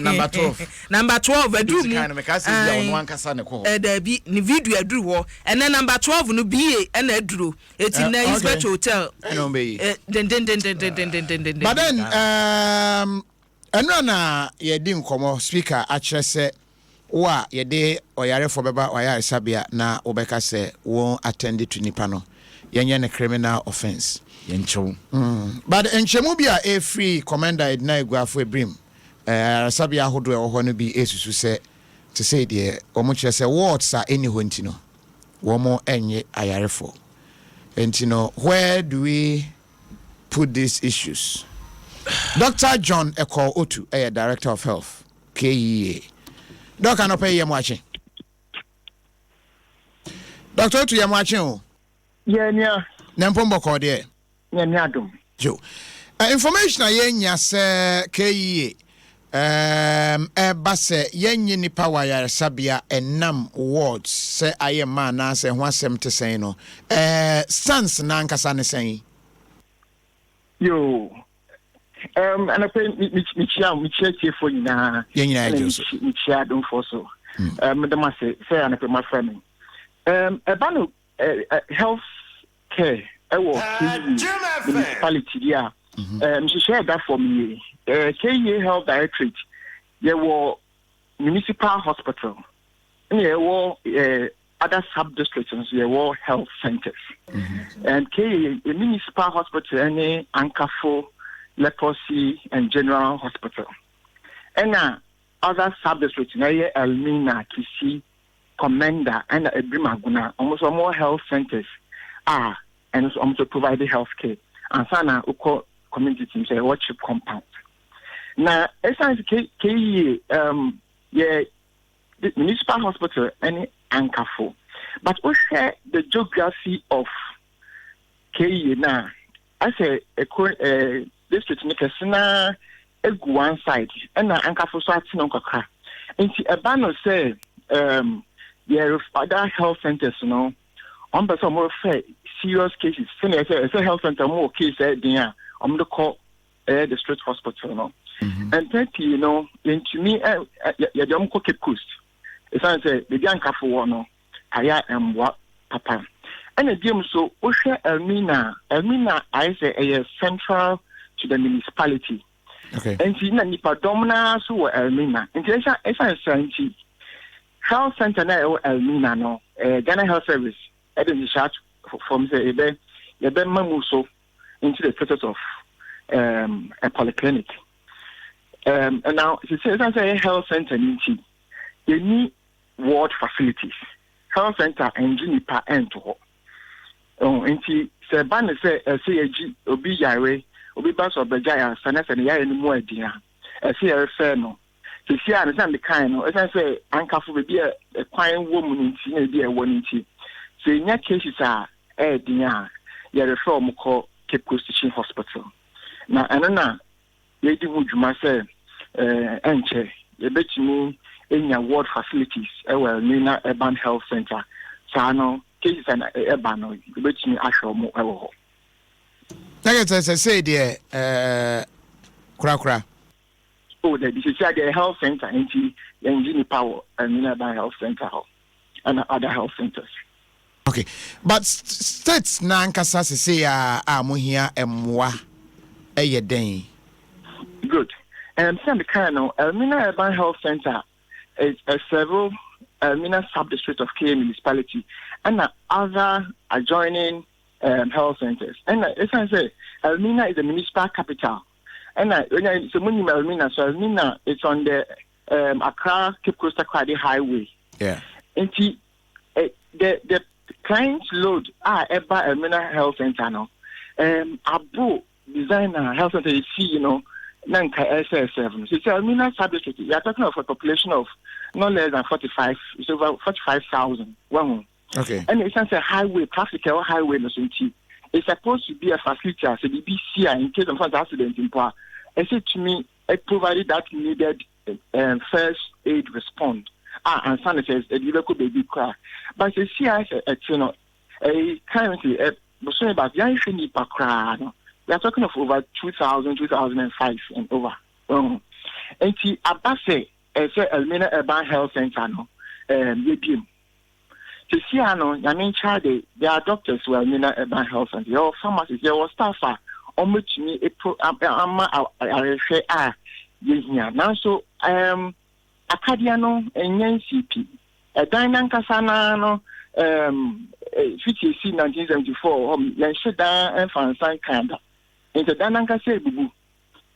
Speaker 3: number 12
Speaker 4: number 12 adu mu
Speaker 3: kind of mekasi ya onu ankasa ne ko
Speaker 4: da bi ni video adu ho ene number 12 no bi na aduro eti na Elizabeth Hotel
Speaker 1: no be
Speaker 4: den
Speaker 1: but then eno na ye di nkomo speaker akire se wa ye de oyarefo beba oyare sabia na obeka se won attend to nipa no yenye ne criminal offense
Speaker 3: yencho
Speaker 1: but enchemu bia a free commander edna eguafo ebrim sabia hodo e ho no bi esusu se to say de omo kire se words are any honti no wo mo enye ayarefo entino where do we put these issues? Dr. John Eko Otu, Director of Health, KEA. Doc, I no pay you watching. Dr. Otu, you watching?
Speaker 6: Yeah.
Speaker 1: Nempombo called there.
Speaker 6: Yeah, Adom.
Speaker 1: Joe. Information I say KEA. Base yenye ni power ya sabia enam wards say aye man na say ho asem te say no. Sans na nkasa ne say.
Speaker 6: Yo. And I pay me for you now.
Speaker 1: Yeah,
Speaker 6: don't for so. Madam say and I pay my friend. About health care. Municipality, yeah. She shared that for me. KEA Health Directorate. There were municipal hospital. And there were other sub-districts. There were health centers. And KEA, a municipal hospital, and Ankafo, Leprosy and General Hospital. And other sub-districts, Elmina, Kisi, Commander, and Ebrimaguna, almost more health centers are and also provide health care. And Sana, Uko community teams, a worship compound. Now, essence KEA, the municipal hospital, and Ankafo. But we share the geography of KEA now. I say, district makers na egu one side and Ankafo so ati no kakra nti eba no say there other health centers no on person more fair serious cases say say health center more case dey on the call district hospital no and thank you know into me ya dem ko Cape Coast e say the Ankafo no aya emwa papa and again so o share Elmina I say a central to the municipality.
Speaker 1: Okay.
Speaker 6: And see, nipa domina so Elmina. And esa health center na Elmina no. Ghana Health Service. Then chat from say ebe mamu so into the status of a polyclinic. And now she says a health center into they need ward facilities. Health center and nipa end to. Oh, and se ban se egi obi yare obi ba so beja sana sana ya ni mu adia se refer no se sia na san de kan no say ankafo be bia kwan wo mu nti na bia wo nti se nya cases a dia ya refer mu ko Cape Coast Teaching Hospital na anana ye di hu dwuma se enche ye betimi enya ward facilities Nina Urban Health Center no cases and urban no betimi ahwe mo ho
Speaker 1: say there kura
Speaker 6: oh the this is the health center in Engine Power and Urban Health Center and other health centers.
Speaker 1: Okay, but states na nkasa say mo hia emwa den.
Speaker 6: Good. Some kind of Elmina Urban Health Center is several Elmina sub-district of K municipality and other adjoining health centers. And as I say, Elmina is the municipal capital. And it's a monument Elmina, so Elmina is on the Accra Cape Coast Highway.
Speaker 1: Yeah.
Speaker 6: And the client's load Eba Elmina Health Center now. Abu designer health center you see, Nanka SS7. So it's Elmina sub-district. You are talking of a population of not less than 45. It's over 45,000.
Speaker 1: Okay.
Speaker 6: And it's a highway, practical highway. It's supposed to be a facility as a BBC in case of an accident in power. I said to me, it provided that needed first aid response. And sanitary, a local baby cry. But the CIS, currently, about young cry. We are talking of over 2000, 2005 and over. And the Abase, Elmina Urban Health Center, the CIS, there are doctors who are Elmina Urban Health Center, there are pharmacists, there are staff, almost me, now so, Acadiano and NCP, a Dinan Casana, 1974, Lenshida and Fansan Canada. Into Dananka say bubu.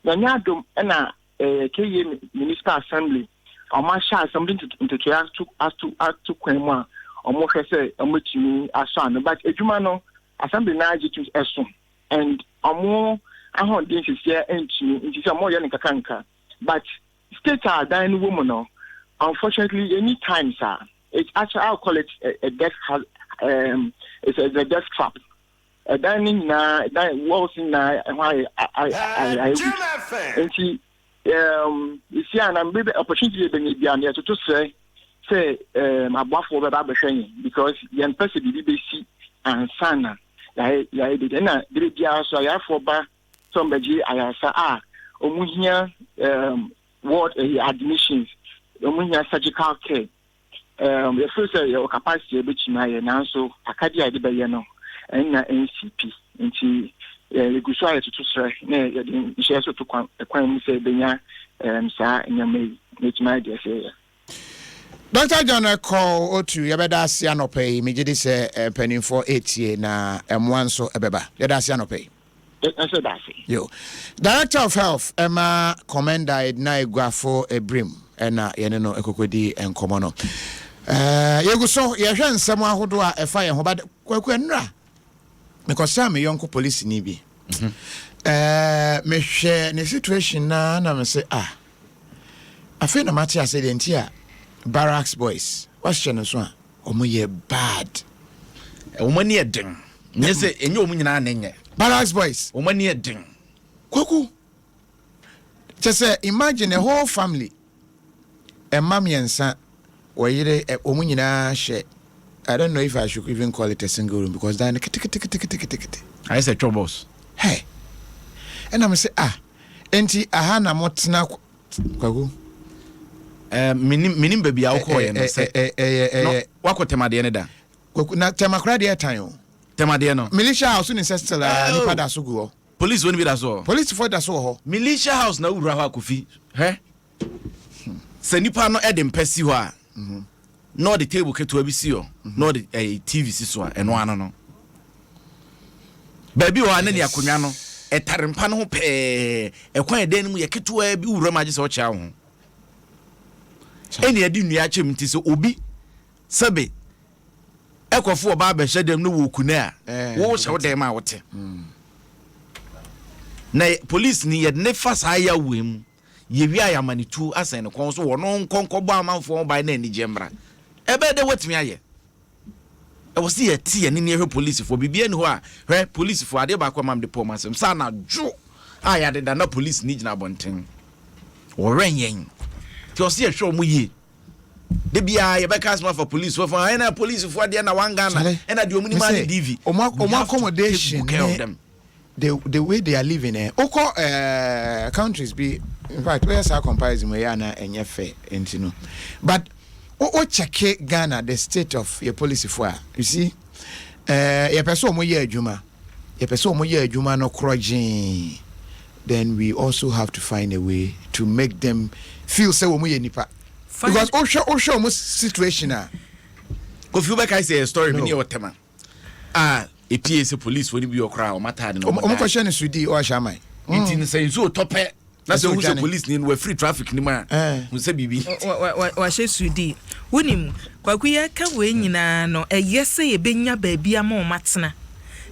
Speaker 6: The Adom and KA Municipal Assembly or Masha Assembly to ask to Quema or more say much me as son. But a Jumano Assembly Naji to Esson and a more I want this is here into some more Yanka. But states are dying woman. Unfortunately, any time, sir, it's actually I'll call it a death. It's a death trap. Dining na walls in why I and she you see and maybe opportunity be to say about for the because young person BBC and sana did and so I for somebody I say omuhia ward admissions omuhia surgical care the first your capacity which my now so akadia de no and NCP into the Gusaya to say, nay, she has to say, Benya, Sir, and your maid, which my dear say.
Speaker 1: Dr. John call or two, Yabadasiano pay, me did say penny for 8 years na one so a beba. Yadasiano pay. Yo, Director of Health, Emma Commander, na Guafo a brim, and Yanino Ekokodi and Comono. You so, you someone who do a fire, but Quaquenra. Because some young police ni bi. Me share the situation na me say I feel no matter say the entire barracks boys. What's channel so? Omo ye bad.
Speaker 3: Omo ni edin. Me say enye omo nyina na
Speaker 1: barracks boys.
Speaker 3: Omo ni edin.
Speaker 1: Kwaku. Just say imagine a whole family. A mommy and son oyire omo nyina share. I don't know if I should even call it a single room because then
Speaker 3: I said troubles.
Speaker 1: Hey. And I'm say enti ahana motna kwagu.
Speaker 3: Minim baby I call you say wako temade ne da.
Speaker 1: Kwagu na temakra de time.
Speaker 3: Temade no.
Speaker 1: Militia house ni sestel nipa da so go.
Speaker 3: Police woni bi da so.
Speaker 1: Police for da so ho.
Speaker 3: Militia house na wura ho akofi. He? Se nipa no edem pesi ho a. No the table keto abisi no the TV siso eno ano no baby wa na ne akonwa no etarempa no ho pe ekwan eden mu yeketo abi wura maje se o chia ho eni adi nua chem nti se obi sebe ekofo ba be hye dem no wo kuna a wo hye wo dem a wote na police ni ye ne fa sa ya wem ye wi ayamanitu asen kon so wo no nkonkobo amanfo ba na ani jembra ebe de wetimi aye e wo se ye tie ne ne hwe police fo bibia ni ho a hwe police fo ade ba kwa mam de pomasem sa na jo aya de da na police ni gina bonten wo renyen ti o se ye hwe mu yi de bia ye be kasma for police for na police fo ade na wangana e na de omuni ma de DV
Speaker 1: omo accommodation the way they are living countries be in fact where sa comparison we are na enye fair enti no but o check Ghana the state of your police for you see your person mo ye adwuma no krojin then we also have to find a way to make them feel say mo ye nipa because o show mo situation
Speaker 3: Kofi Ubeka say a story me near Otema a PSA police when you okra o mata no
Speaker 1: o question Sudi o Ashamai
Speaker 3: ntin say so tope na so who police ni we free traffic ni ma who say bibi
Speaker 4: wa she Sudi wonim kwakuya ka we nyina no eyese ye benya baabi ama o matena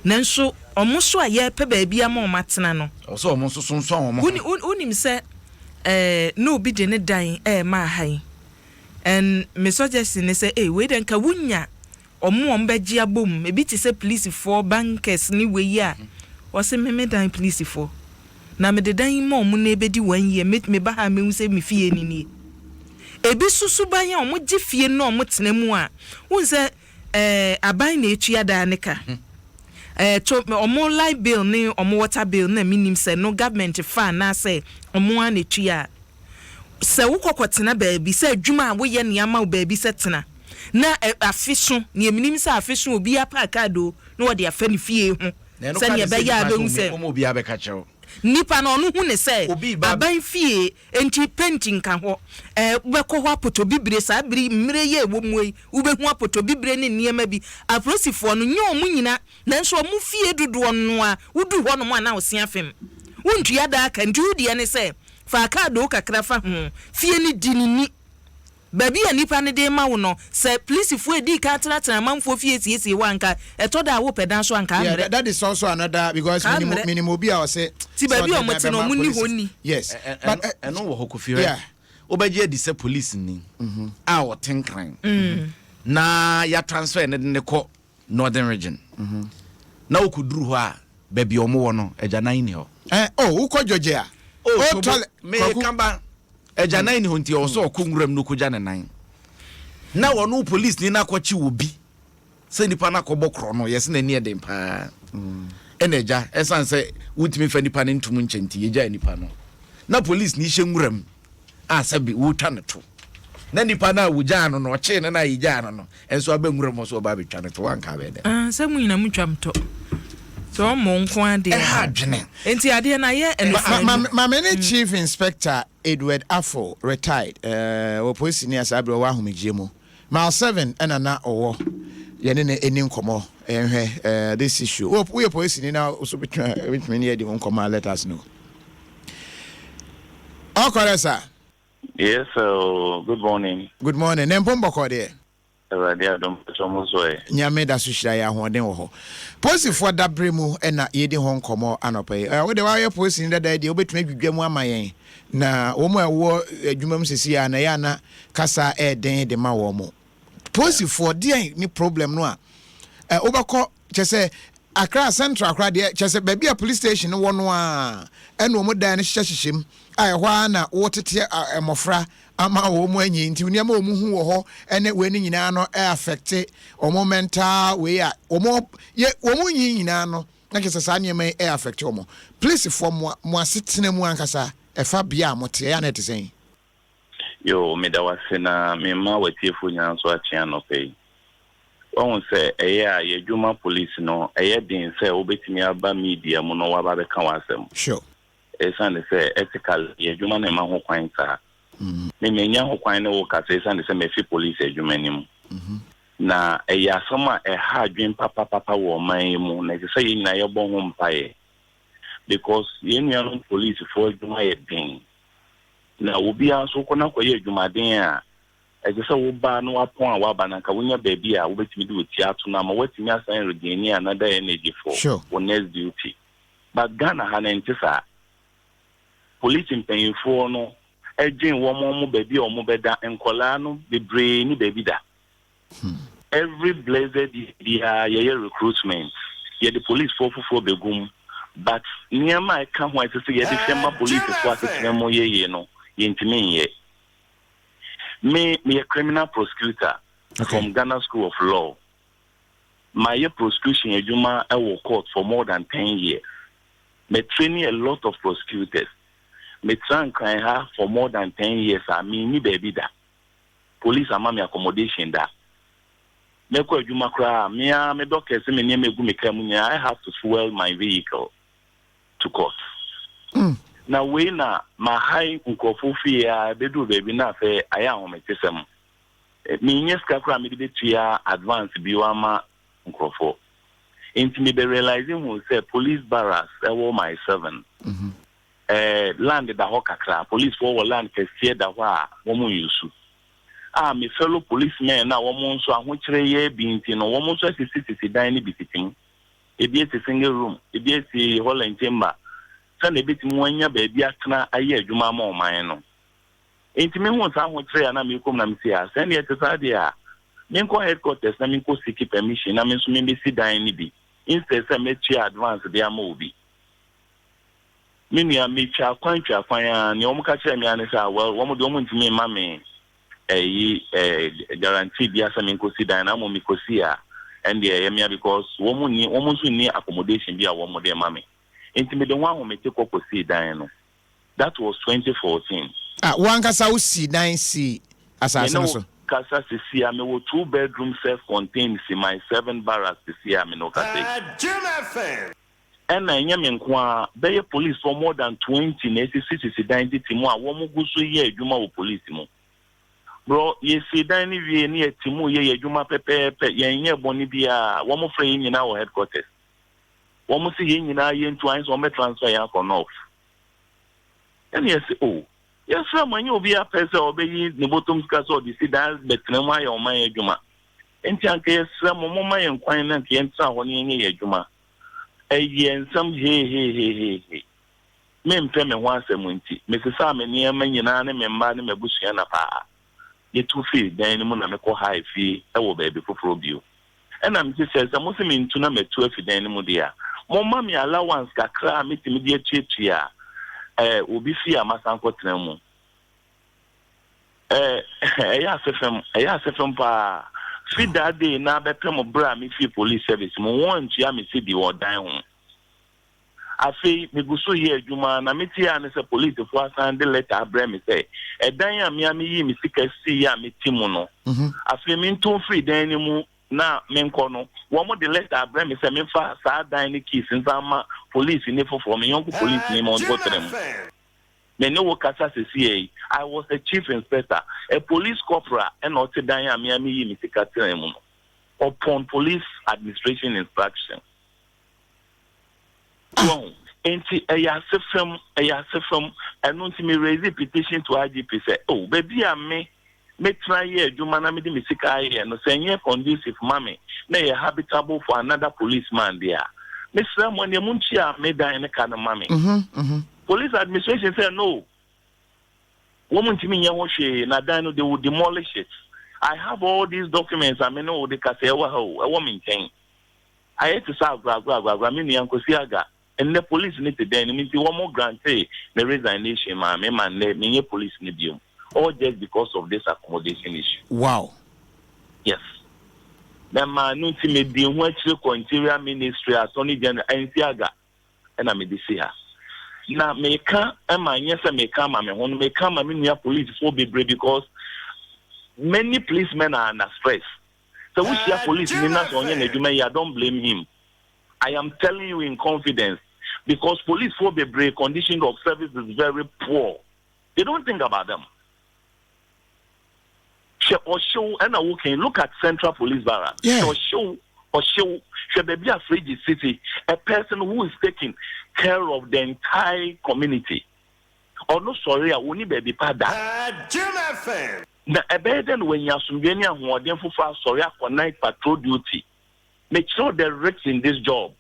Speaker 4: nanso omo so aye pe baabi ama o matena no
Speaker 3: so omo so sonso omo
Speaker 4: wonim se no bi de ne dan ma han and me suggest ne say we den ka wunya omo ombeji abom ebi ti say police for bankers ni we ya o say me dan police for na me de dan mo omo na ebedi 1 year me ba ha me say me fie ni ebi susu ban ya omo gi fie no omo tena mu a won say aban na etua da ne ka to omo light bill ni omo water bill na minim say no government fa na say omo an etua se wo kokotena baabi se adwuma wo ye ne ama wo baabi se tena na afiso ne eminim se afiso obi apaka do na wo de afa ne fie hu se ne be ya be hu se
Speaker 3: obi abeka chewo
Speaker 4: nipa na onu hu ne se aban fie enti painting kan ho be ko ho apoto bibre sa biri mire ye wo muyi wo be hu apoto bibre ne niema bi aprosifo no nye omu nyina nanso omu fie dodo no a wudu ho no mo na wo sia fem wontua da aka nti wudi ne se fa ka do kakra fa fie ni dinini baby anipa ne de ma wo no se police fu edi ka tena manfo fie siesie wanka eto da wo pedan so anka amre
Speaker 1: that is also another because minimum bi a say
Speaker 4: ti baby o moti no munni honni
Speaker 1: yes
Speaker 3: but eno wo hokofi re obaje di se police ni a wo tenkran na ya transfer ne ko northern region na wo kuduru ho a baby o mo wo no eja nan ni ho
Speaker 1: wo ko George a
Speaker 3: me kamba eja nan ni ho nti o so okunguram no koja nan na wono police ni na kwachi obi se nipa na kobokro no yes na ni eden pa eneja esan se wutimi fa nipa ne ntum nchenti eja nipa no na police ni hyenguram asabi wuta ne to na nipa na wuja no no che na yija no enso abenguram so ba betwa ne to wanka be de
Speaker 4: se mu nyina mutwam to so mo nko ade
Speaker 3: adwene
Speaker 4: enti ade na ye
Speaker 1: my Chief Inspector Edward Afo retired o police ni asabre wa homegiemo mile 7 na owo ye ne eni nkomo this issue we police ni now so between me near the nkomo let us know okay sir.
Speaker 7: Yes, good morning.
Speaker 1: Good morning. Nempombo ko de.
Speaker 7: Adom Tomozoe.
Speaker 1: Nyame da so hira ya hoden wo ho. Police for dabre mu na yedi ho nkomo anopai. We de wa ye police ni da de obetuma dwidwam amayen. Na wo mu ewo adwumam sesi ya na ya na kasa den de ma wo mu. Police for de ni problem no a obako chese Accra Central Accra de chese baby a police station wo no a eno mo dan ne hyehyem a hwa na wotete emofra ama wo mu anyi nti niam wo mu hu wo ho ene we ni nyina no affect o mental we a wo mu nyina no na kese sa niam affect wo mo police for mo asetena mu ankasa efa bia mote ya na tesen
Speaker 7: yo me da wase na me ma watiefo nya so achia no pay won say eya ye dwuma police no eye din say obetimi aba media mu no waba be kan wasem
Speaker 1: sure
Speaker 7: esan say ethical ye dwuma na ma ho kwan sa me menya ho kwan na wo ka say esan say me fi police dwuma ni mu na eya sama ha dwen papa wo man mu na say ye na ye bon ho mpae because ye nua police for dwuma ye din na obi aso kona kwa ye dwuma din a as I say, Uba no upon Wabanaka, when your baby, I will be to do theatre, now, what you are saying, regaining another energy for next duty. But Ghana had an police in paying for no, edging one more baby or mobeda and colano, the brain baby da. Every blessed year recruitment, yet the police for the goom. But near my come white to see the same police is what it's no ye no, ye. Me a criminal prosecutor from Ghana School of Law. My prosecution in Juma I will court for more than 10 years. Me training a lot of prosecutors. Me trying her for more than 10 years. I mean, me baby da. Police are me accommodation da. Me ko Juma kra me doctor say me name egu me kamunya. I have to fuel my vehicle to court. Now we na my high unkofu fear they do baby na say I am me tesem. Me nyes kakra me de tua advance biwama unkofu. Into me be realizing who say police barracks my 7. Land the hokakra police for land kesiye da wa womu yusu. Me fellow policemen na womu so ahokyere ye binti no womu so sisi dan ni bititim. Ebi esi single room, ebi esi hall and chamber. San ebi ti mwanya baby atena aye adwuma ma oman no. Enti me hu sa ahokyere na me kom na me sia. San ye tesa dia. Me ko headquarters na me ko seek permission na me so me si dan ni bi. Instead say me chia advance dia ma obi. Me nia me chia kwan ya ne omo ka kire me an say well wo mo do mo ntimi ma me guarantee bia say me ko si dan na mo me ko si a and the area because wo mo so ni accommodation bia wo mo de ma me. Enti me de wan ho me take ko si dan no. That was 2014.
Speaker 1: One kasa wo si dan si asase no so.
Speaker 7: Kasa si me wo 2-bedroom self-contained si my 7 barracks si me no kasa. And I am in Kwa, be police for more than 20 cities identity mo a wo mo gu so ye adwuma wo police mo. Bro, ye si dan ni wie ni etimu ye adwuma pepepe ye nye boni bia wo mo frɛ nyina wo headquarters. Wo mo si ye nyina ye ntwan so me transfer ya for north. And yes yes man you be a person obey the bottom scars or the sidan betre mo ayo man adwuma. Enti anka yes mo man nkwan na nke ntra ho ne ye adwuma. Ensam he me mpe me ho asem nti me sesa me ne ma nyina ne me mba ne mabusua na pa ye tu fi dan ni mu na me ko high fi e wo ba bi foforo bio e na me sesa mo se me ntu na me tu fi dan ni mu dia mo ma me allowance kakra me timi de tuatua obi fi amasanko tena mu ya sefem pa fi that day na be pem bra me fi police service mo want ya me see the odan ho afi me guso ye adwuma na me tia ne se police for asan de letter bra me say edan ya me yi me sika si ya me ti mu no afi me nton free dan ni mu na me nko no wo mo de letter bra me say me fa sa dan ni keys nzama police ni for me yonko police ni mo go trem. Me no work as a CA. I was a chief inspector, a police corporal, and not a Miami Mr. upon police administration instruction. Enti ayasefem and me raise a petition to IGP say, oh baby me try here Jumana me the Misika no say conducive mommy, nay habitable for another policeman there. Miss Ramon Munchia made in a kind of mommy. Police administration said no. Woman to me, Nadano, they will demolish it. I have all these documents. I mean, no, the Casewa, a woman thing. I had to serve Gramini and Kosiaga, and the police need to then mean one more grant the resignation, my man, me police need you, all just because of this accommodation issue.
Speaker 1: Wow.
Speaker 7: Yes. The man, no, to me, the Interior Ministry, Attorney General, and Siaga, and I'm a here. Na meka ema nyesa meka ma me hono meka ma me nua police for be brave because many policemen are under stress. So we see police ni na so onye na adwuma ya don't blame him. I am telling you in confidence because police for be brave condition of service is very poor. They don't think about them. Show and I can look at Central Police Barracks.
Speaker 1: Yeah.
Speaker 7: Show should be a free city, a person who is taking care of the entire community. Or no, sorry, I only baby pada. na ebeden when you asumdeni ahoden fufa sorry for night patrol duty. Make sure the risks in this job.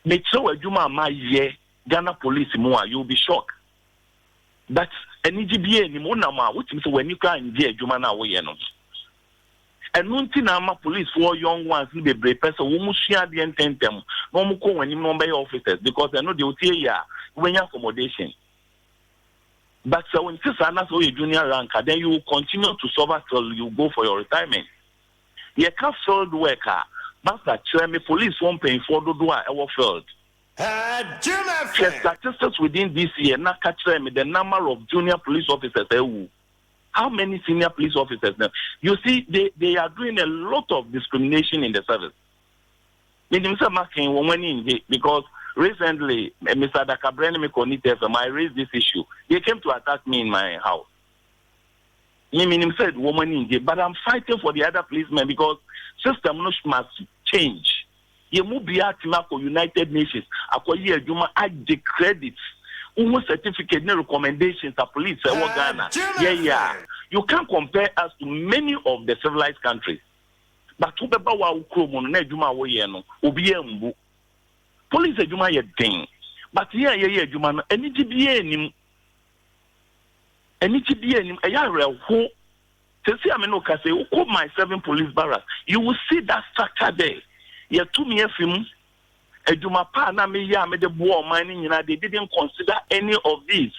Speaker 7: Make sure Juma ma ye Ghana police more, you'll be shocked. But any GBA ni mo na ma which means when you can get Juma na we no. And nunti na ma police for young ones ni be brave person wo mu share the intentem no mu ko wani number officers because I know they will tell ya when you accommodation. But so when you say so you junior rank, then you will continue to suffer till you go for your retirement. You can't field worker, master chairman police won't pay for the door ever field. Statistics within this year, not catch them the number of junior police officers. How many senior police officers now? You see, they are doing a lot of discrimination in the service. Because recently, Mr. Dakabrene I raised this issue. They came to attack me in my house. He said, woman in jail, but I'm fighting for the other policemen because system must change. You move beyond United Nations. I decredit almost certificate, no recommendations of police. Ghana. Yeah. You can't compare us to many of the civilized countries. But to be police a juma ye thing. But here, juma, any GBA who say my 7 police barracks, you will see that structure there. You 2 year film a juma pa na me ya me the boy mining, they didn't consider any of these.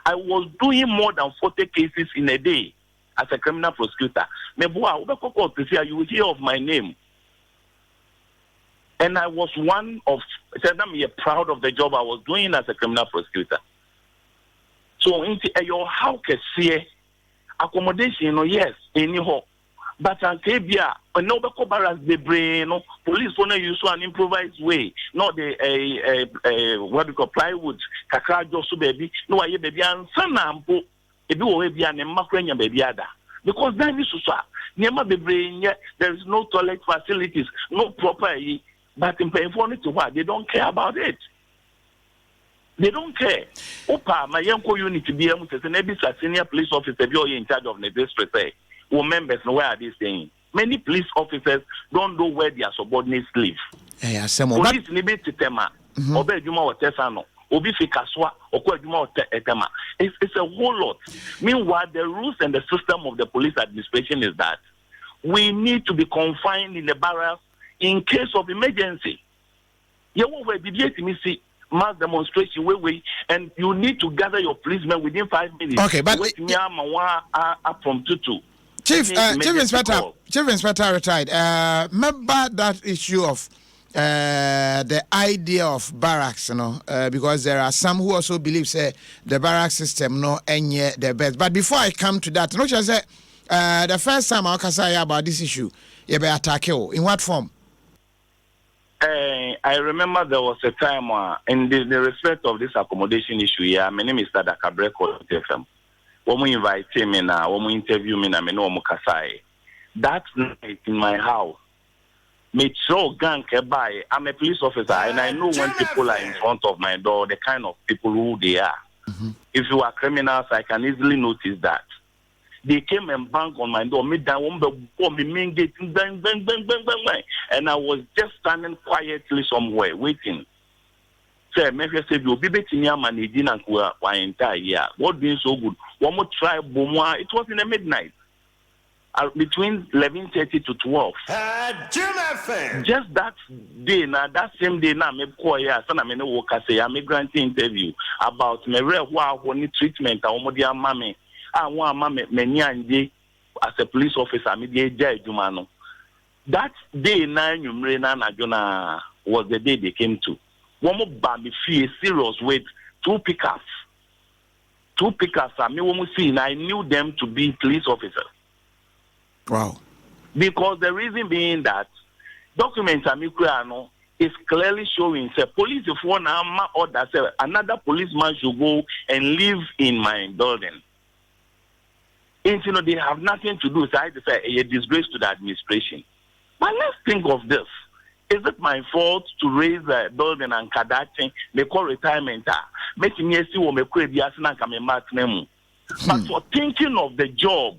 Speaker 7: I was doing more than 40 cases in a day as a criminal prosecutor. Me boy, you will hear of my name. And I was one of I'm proud of the job I was doing as a criminal prosecutor. So into your how can see accommodation, yes, anyhow. But Antebia, when no barracks the brain, police wanna use an improvised way, not what we call plywood, kakajo so baby, no I baby and sanampo, if you will be an macrania baby ada. Because then this is never the brain yet, there is no toilet facilities, no proper but in paying for it to what? They don't care about it. They don't care. Opa, my young unit to be able to say, maybe a senior police officer be in charge of the district. Or members, where are they staying? Many police officers don't know where their subordinates live. Police need to tema. Obe juma or tesano. Obi fikaswa or juma or etema. It's a whole lot. Meanwhile, the rules and the system of the police administration is that we need to be confined in the barracks in case of emergency. You will be mass demonstration and you need to gather your policemen within 5 minutes. Okay, but from Tutu.
Speaker 1: Chief Inspector retired. Remember that issue of the idea of barracks, because there are some who also believe the barrack system ain't the best. But before I come to that, I say the first time I say about this issue, you be attack you. In what form?
Speaker 7: I remember there was a time in the respect of this accommodation issue. My name is Tada Cabrera. When we invite me now, when we interview me now, me know Mukasai. That night in my house, me throw gang by. I'm a police officer, and I know when people are in front of my door, the kind of people who they are. If you are criminals, I can easily notice that. They came and banged on my door, me down, me main gate, bang, bang, bang, bang, bang, bang. And I was just standing quietly somewhere, waiting. Say, maybe I said, you'll be betting your money, dinner, entire year. What being so good? One more try, boom, it was in the midnight. Between 11:30 to 12. Just that day, now, that same day, now, me call here, son, I mean, I me granting interview about me, what treatment, I want my mommy. I want my as a police officer, that day, was the day they came to. One more baby fee serious with 2 pickups. 2 pickups, I knew them to be police officers.
Speaker 1: Wow.
Speaker 7: Because the reason being that documents is clearly showing police if one order another policeman should go and live in my building. And they have nothing to do. So I say a disgrace to the administration. But let's think of this. Is it my fault to raise a building and Kadachi, they call retirement, making me see what me could be asking and coming back? but for thinking of the job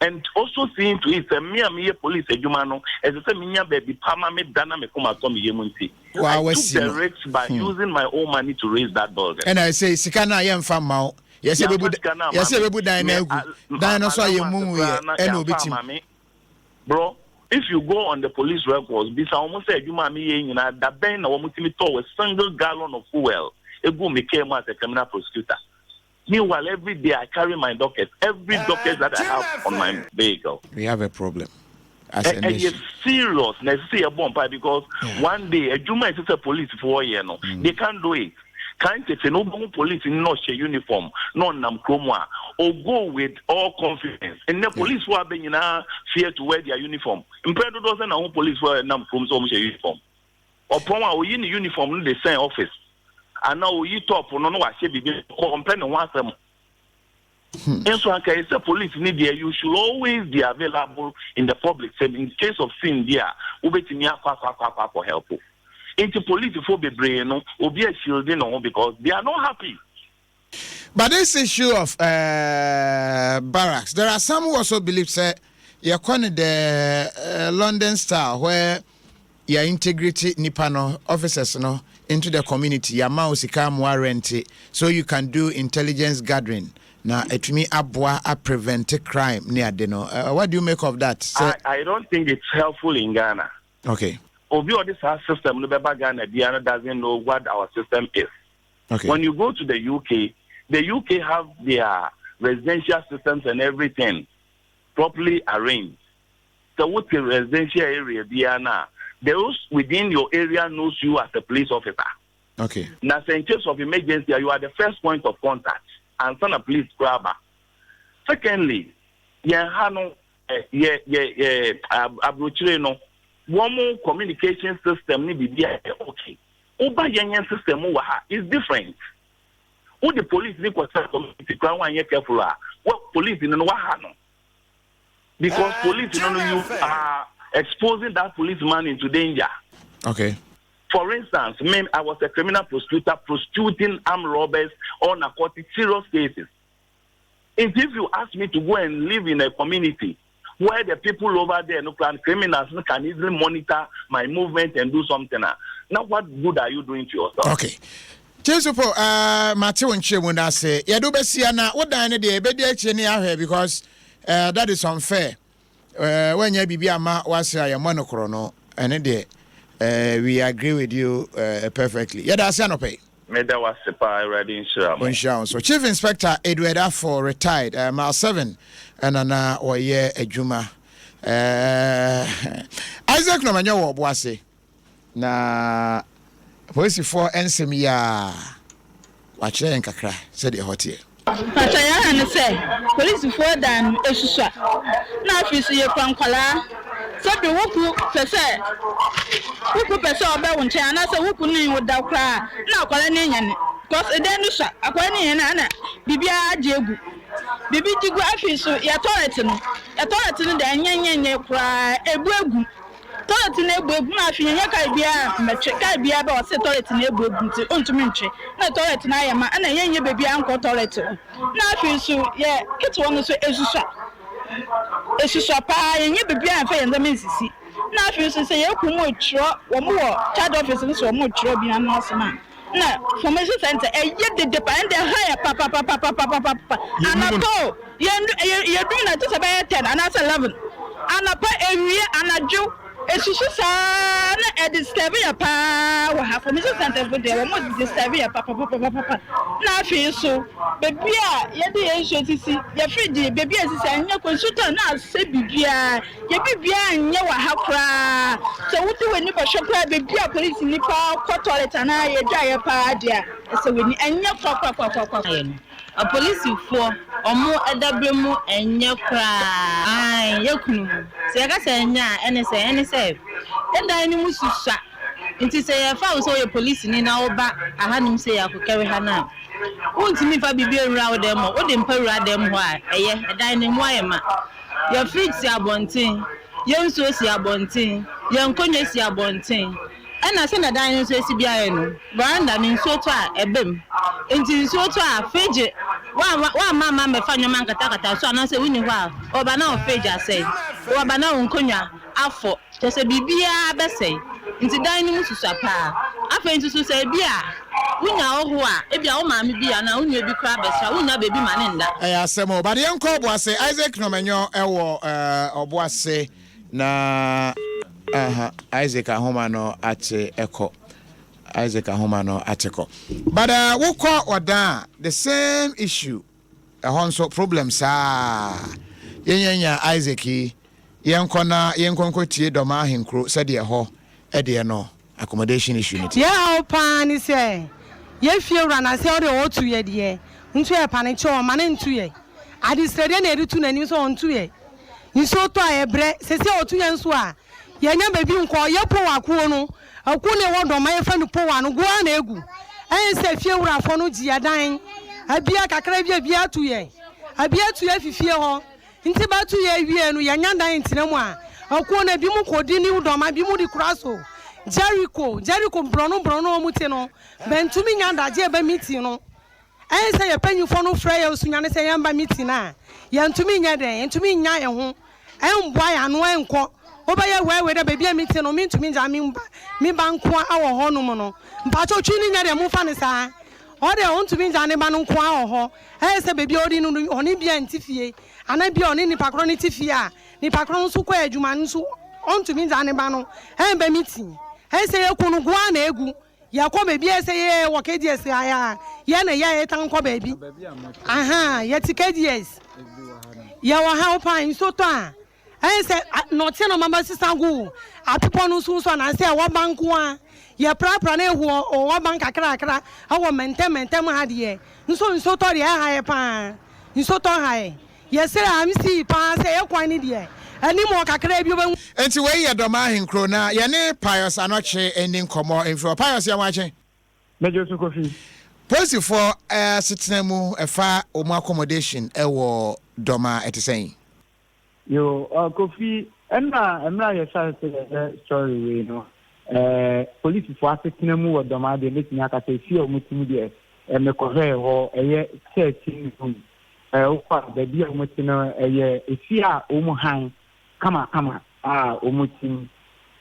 Speaker 7: and also seeing to it me a police ejumano as I say me baby pama me dana me come at me yemunti. I took the risk by using my own money to raise that building.
Speaker 1: And I say sikana yem fam mau. Yes, we would dinosaur yemu
Speaker 7: bro. If you go on the police records, this almost said you mammy that Ben or Mutimi a single gallon of fuel. It go me came as a criminal prosecutor. Meanwhile, every day I carry my docket, every docket that I have on my vehicle.
Speaker 1: We have a problem. And
Speaker 7: it's serious. Let's see a bomb because one day a Juma is a police for they can't do it. Can't say no police in no uniform, no nam kromwa, or go with all confidence. And the police who are being fear to wear their uniform. In Pedro doesn't know police wear nam kromwa uniform. Or Poma we in the uniform in the same office. And now we talk for no what she be complaining once them. And so I say police need there, you should always be available in the public. So in case of sin there, we be for help. Into police for be brain, will be a shielding on because they are not happy.
Speaker 1: But this issue of barracks, there are some who also believe that you're calling the London style where your integrity nipano officers into the community, your mouse come warranty, so you can do intelligence gathering. Now it me abwa prevent crime near Deno. What do you make of that?
Speaker 7: I don't think it's helpful in Ghana.
Speaker 1: Okay.
Speaker 7: Obi this our system, Ghana, Diana doesn't know what our system is.
Speaker 1: Okay.
Speaker 7: When you go to the UK have their residential systems and everything properly arranged. So what the residential area, Diana, those within your area knows you as a police officer.
Speaker 1: Okay.
Speaker 7: Now, in case of emergency, you are the first point of contact and send a police grabber. Secondly, one more communication system need be okay. Oba yenyen system is different. Who the police need to community crown careful. What police in no because police you are exposing that policeman into danger.
Speaker 1: Okay.
Speaker 7: For instance, I was a criminal prosecutor prosecuting armed robbers or narcotic serious cases. And if you ask me to go and live in a community where the people over there, criminals can easily monitor my movement and do something. Now, what good are you doing to yourself?
Speaker 1: Okay. Chesupo, Matthew and Chimuna say, Yadubesiana, what dine the Ebedi because that is unfair. When you be a ma was a monocrono, and we agree with you perfectly. Yadasanope.
Speaker 7: Meda was a ready insurance.
Speaker 1: So, Chief Inspector Edward Afo retired, mile 7. And or ye a juma. Isaac no manyo boase. Na voice for NSEM ya wache nkakra said the hotel.
Speaker 8: Pataya and say police for than esusua. Na afisi ye kwankwala. So the wuku pese. Wuku pese oba wonche ana say wuku ni woda kra. Na akwala ni nyane. Because e den sha akwala ni na bibia agegu. Bibi jigu afiso ya toilet no da nyenyenye kra ebuegu toilet na ebuegu na afi nyenya kai bia metwe kai bia ba o se toilet na ebuegu nti ontumi ntwe na toilet na ayema na nyenye bebi anko toilet na afiso ye kiti wono so esusua pa nyenye bebi anfa yenza mensisi na afiso se ye kumo etro wo mo child office no so mo etro bi na no asema na formation center de depend higher papa anapo you do na just about 10 and 11 anapa ewie anadwo esusu sa na disturb ya pa wa ha formation center go there mo disturb ya papa na afi so baby a ye de enso tisi ye free baby asisi anya consultant na se bibia ye bibia anya wa ha kra so wuti weni ba shop baby a police ni pa ko toilet na ye dwa ye pa dia so weni anya kwa a police for omo edabremu enye kra ai yakunu se ga se nya NSEM eda ni mususua nti se ye fa so ye police ni na oba ahanim se yakokere ha na untimi fa bibia nwura wo dem wo de mpa wura dem ho a eye eda ni mu ayema ye fridge si abontin ye nsuo si abontin ye nkonye si abontin ena se na dan nsuo si bia ye no branda ni nsuo to a ebem nti nsuo to a fridge
Speaker 9: wa mama me fa nyoma nkata so anase wuni hwa oba na ofeja say oba na onkonwa afọ tese bibia besey nti dan ni mususa pa afa ntusu say bia wunya oho a ebia wo maame bia na wunya bi kra besra wunya bebi mane nda
Speaker 1: asemo ba de enko oboase Isaac Nomenyo ewo oboase na Isaac ahoma no ate eko Isaac ahoma no ateko but wukọ oda the same issue honso problems yenya Isaac yenkonko tie doma ahenkro said ye ho ede no accommodation issue niti
Speaker 10: yeah opani say ye fie ura na say o de otu ye de ntu e pane che o mane ntu ye adisrede na editu na ni so ntu ye nso to ayebre se se otu ye nso a ye nya bebi nko ye po wakuo no aku ne wo doma ye fa no po wa no go na egu se fie ura fo no ji adan abia kakra bia atu ye abia tu ye fifie ho nti ba tu ye wie no ye nya dan ntinam a aku na bi mu kodi ni doma bi mu di kraso Jericho brono muti no bentumi nya daje ba meeting no say ye panyufo no frɛ ye osunya ne say ye mba meeting na ye ntumi nya den ntumi nya ho mboa ya no enko obaye wewe da bebia meeting no ntumi nya mi ba nko awo ho no mu no mpa cho twi ni nya de mu fa ne saa o de on ntumi nya ne ba no nko awo ho say bebia odi no oni bia ntifie ana bia oni nipa kro ne tifie a nipa kro nso kwa adwuma nso on ntumi nya ne ba no ba meeting say ye kunu gwa na egu ya ko bebi say ye wokedi ese aya ye na ye tan ko bebi ye tikedies ya wa ha opan so to a say no tie no mama sisangu apipo no so na say wa banku a ye pra na ehu o wa banka kra awo mentem ha de nso to de ha ye pa nso to ha ye say am si pa say ye kwan ni de ani mo kakra bi oba
Speaker 1: enti we ye doma ahenkro na ye ne pious anoche ending komo enfro pious ya wache
Speaker 6: mejo so kofi
Speaker 1: policy for sitnemu efa omo accommodation ewo doma etisen
Speaker 6: yo kofi emra ye sa story we no police for sitnemu wo doma de letini aka say fi o mutimi de me ko ho eye 13 ukwa baby o mutino eye efi a o mu han kama omutim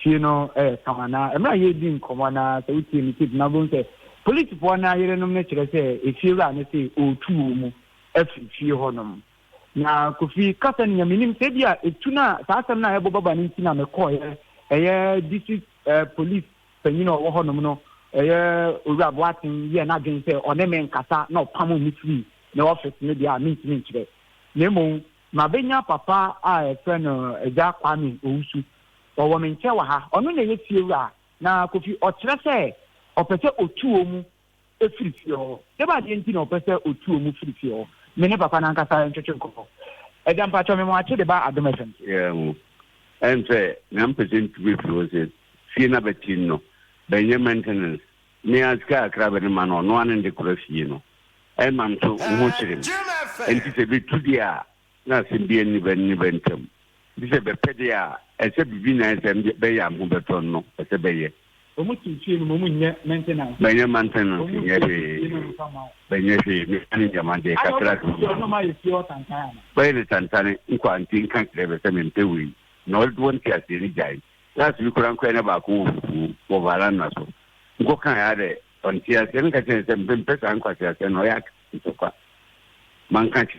Speaker 6: fino kama na emra ye din komo na se uti mi kid na bon se police for na yere nom na kire se efiura na se otu mu afifie honom na kofi kasa nya minim se bia etuna saasem na ebo baba ni na me call ye district police penyino wo honom no owura boatin ye na gen se oneme nkasa na opamo mitri na office ne bia mint kire nemo ma benya papa a friend eja kwami ousu owo menche wa ha onu na ye fiewura na kofi o kire se opese otuo mu efirifie ho deba de enti na opese otuo mu firifie ho me ne papa na nkasa ntwetwe nkofo eja mpa cho me mo ache de ba Adom FM
Speaker 7: ense na mpese ntwe fiose fie na betin no benye maintenance me aska akrabe ne mano no ane de kurafie no e mam to wo chire enti se be tudia na simbi ni bentem dise be pedia ese bibi na ese be ya mu beton no ese be ye
Speaker 6: o mu tinfie no mu nye maintenance
Speaker 7: benye maintenance benye fi mi ani jama de kakra
Speaker 6: no ma yesi o tantana
Speaker 7: benye tantane nko anti nkan krebe se mente wi no won ti asiri jai last week ran ko na ba ko wo balan na so nko kan ya de on ti asiri nka se mpempe kan kwa se no ya so kwa man kan ti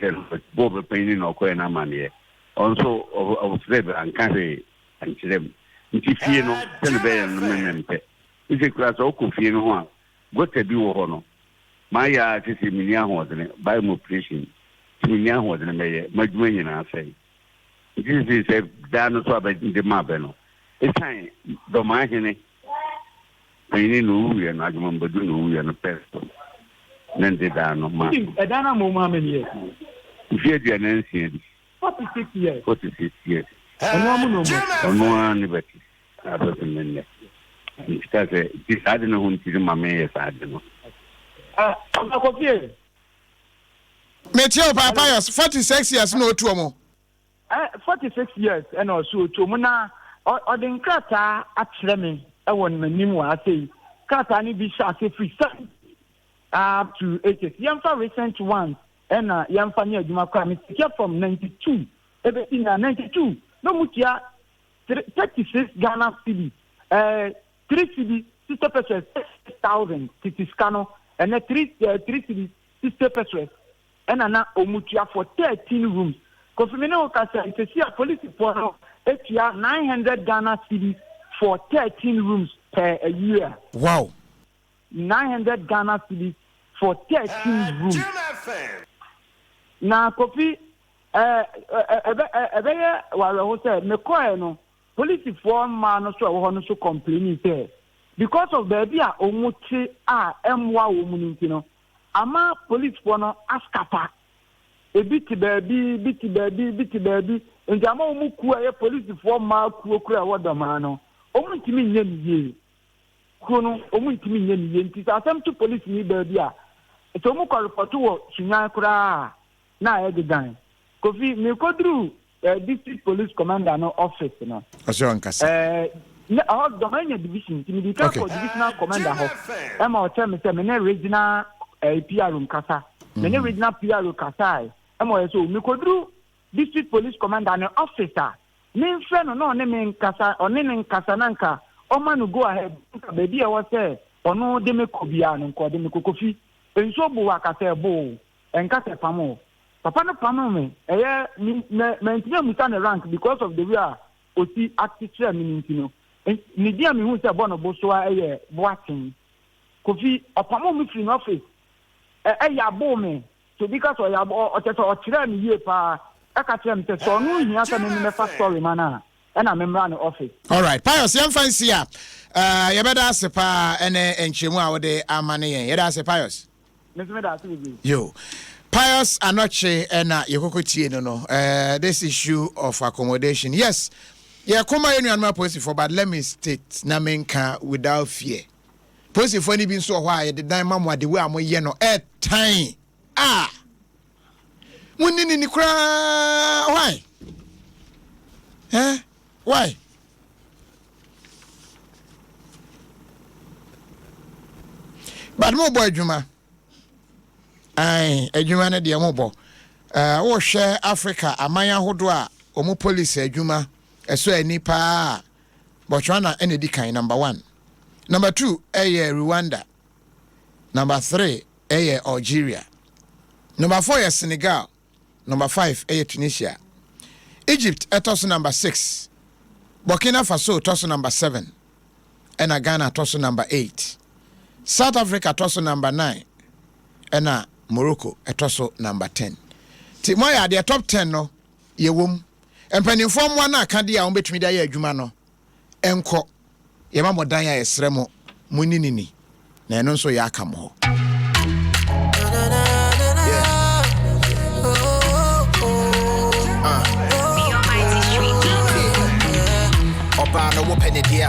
Speaker 7: bo be peni no ko na manie also of slave and carry and them nti fie no tell be no mempe ise kura so ko fie no a go tabi wo ho no ma ya ti se minia ho de by mo operation ti minia ho de meye madwuma nyina afai nti se da no so abadi de ma be no e time do ma hene ni no uye no adwuma mbadu no uye no pesto nende da no ma
Speaker 6: edana mo ma me ye
Speaker 7: fie dia na nsia 46 years ono ni beti ado nne nitase disade no hunti mama ye sade no
Speaker 6: ko fie
Speaker 1: metio papa yos 46 years no otu omo
Speaker 6: 46 years and also otu omo na odin krata akyere me e won manim wa sei krata ni bi sha say free up to 80 yam for recent ones
Speaker 5: and Yamfania Jumaka, Mr. from 92, everything 92, no mutia 36 Ghana city, 3 city, sister pesos, 6,000 city scano, and 3 city, sister pesos, and an Omutia for 13 rooms. Confirmino Casa, it's a police for 900 Ghana cities for 13 rooms per a year.
Speaker 1: Wow.
Speaker 5: 900 Ghana cities for 13 rooms. Now, Kofi, police for man so complaining because of the idea omuti emwa womunintino. Ama police for no askapa. A biti baby. And Jama Muku, a police for Mark Kura Wadamano. Omutimi Yen Kono, Omutimi Yen, it are some two police need baby. It's almost for two Chinakura. Now, I did. Kofi, me go through district police commander no office. No, our domain division, divisional commander. Emma tell me, regional PR room Kasa, many regional PR room Kasai. Emma so me go through. District police commander and officer. Name friend no name kasa or name kasananka. O man go ahead. Baby, I was there. Or no de me kobian and call them kofi. And so buwaka say bo and kase pamo. Papa no pamo me. Me mutan rank because of the way oti active meaning. And media me who say bono boswa boating. Kofi opamo me free office. Ya bo me. So because o ya or tira me ye pa. All right,
Speaker 1: Pius, young fancy. You better ask a pa and Chimu de Amani. You ask a Pius. You Pius Anoche and Yokokuti, no, this issue of accommodation. Yes, yeah, come on, my policy for, but let me state Namenka without fear. Policy for any being so why the diamond what the way I'm at time. Munini cry. Why? Why? But more boy Juma. Aye, a Juma na dia mobo. Oh share Africa, Amaya Hodwa, Omo police Juma, so nipa. Botswana any kind number 1. Number 2, Rwanda. Number 3, Algeria. Number 4, Senegal. Number 5, Tunisia. Egypt, toss number 6. Burkina Faso, toss number 7. And Ghana, toss number 8. South Africa, toss number 9. And Morocco, toss number 10. Timoya, the top 10, no, ye womb. And penny form one, can't be on between the year, Jumano. Enko, Yamamo Daya, Sremo, Muninini. Nanon so yakamo. Opa no open it here.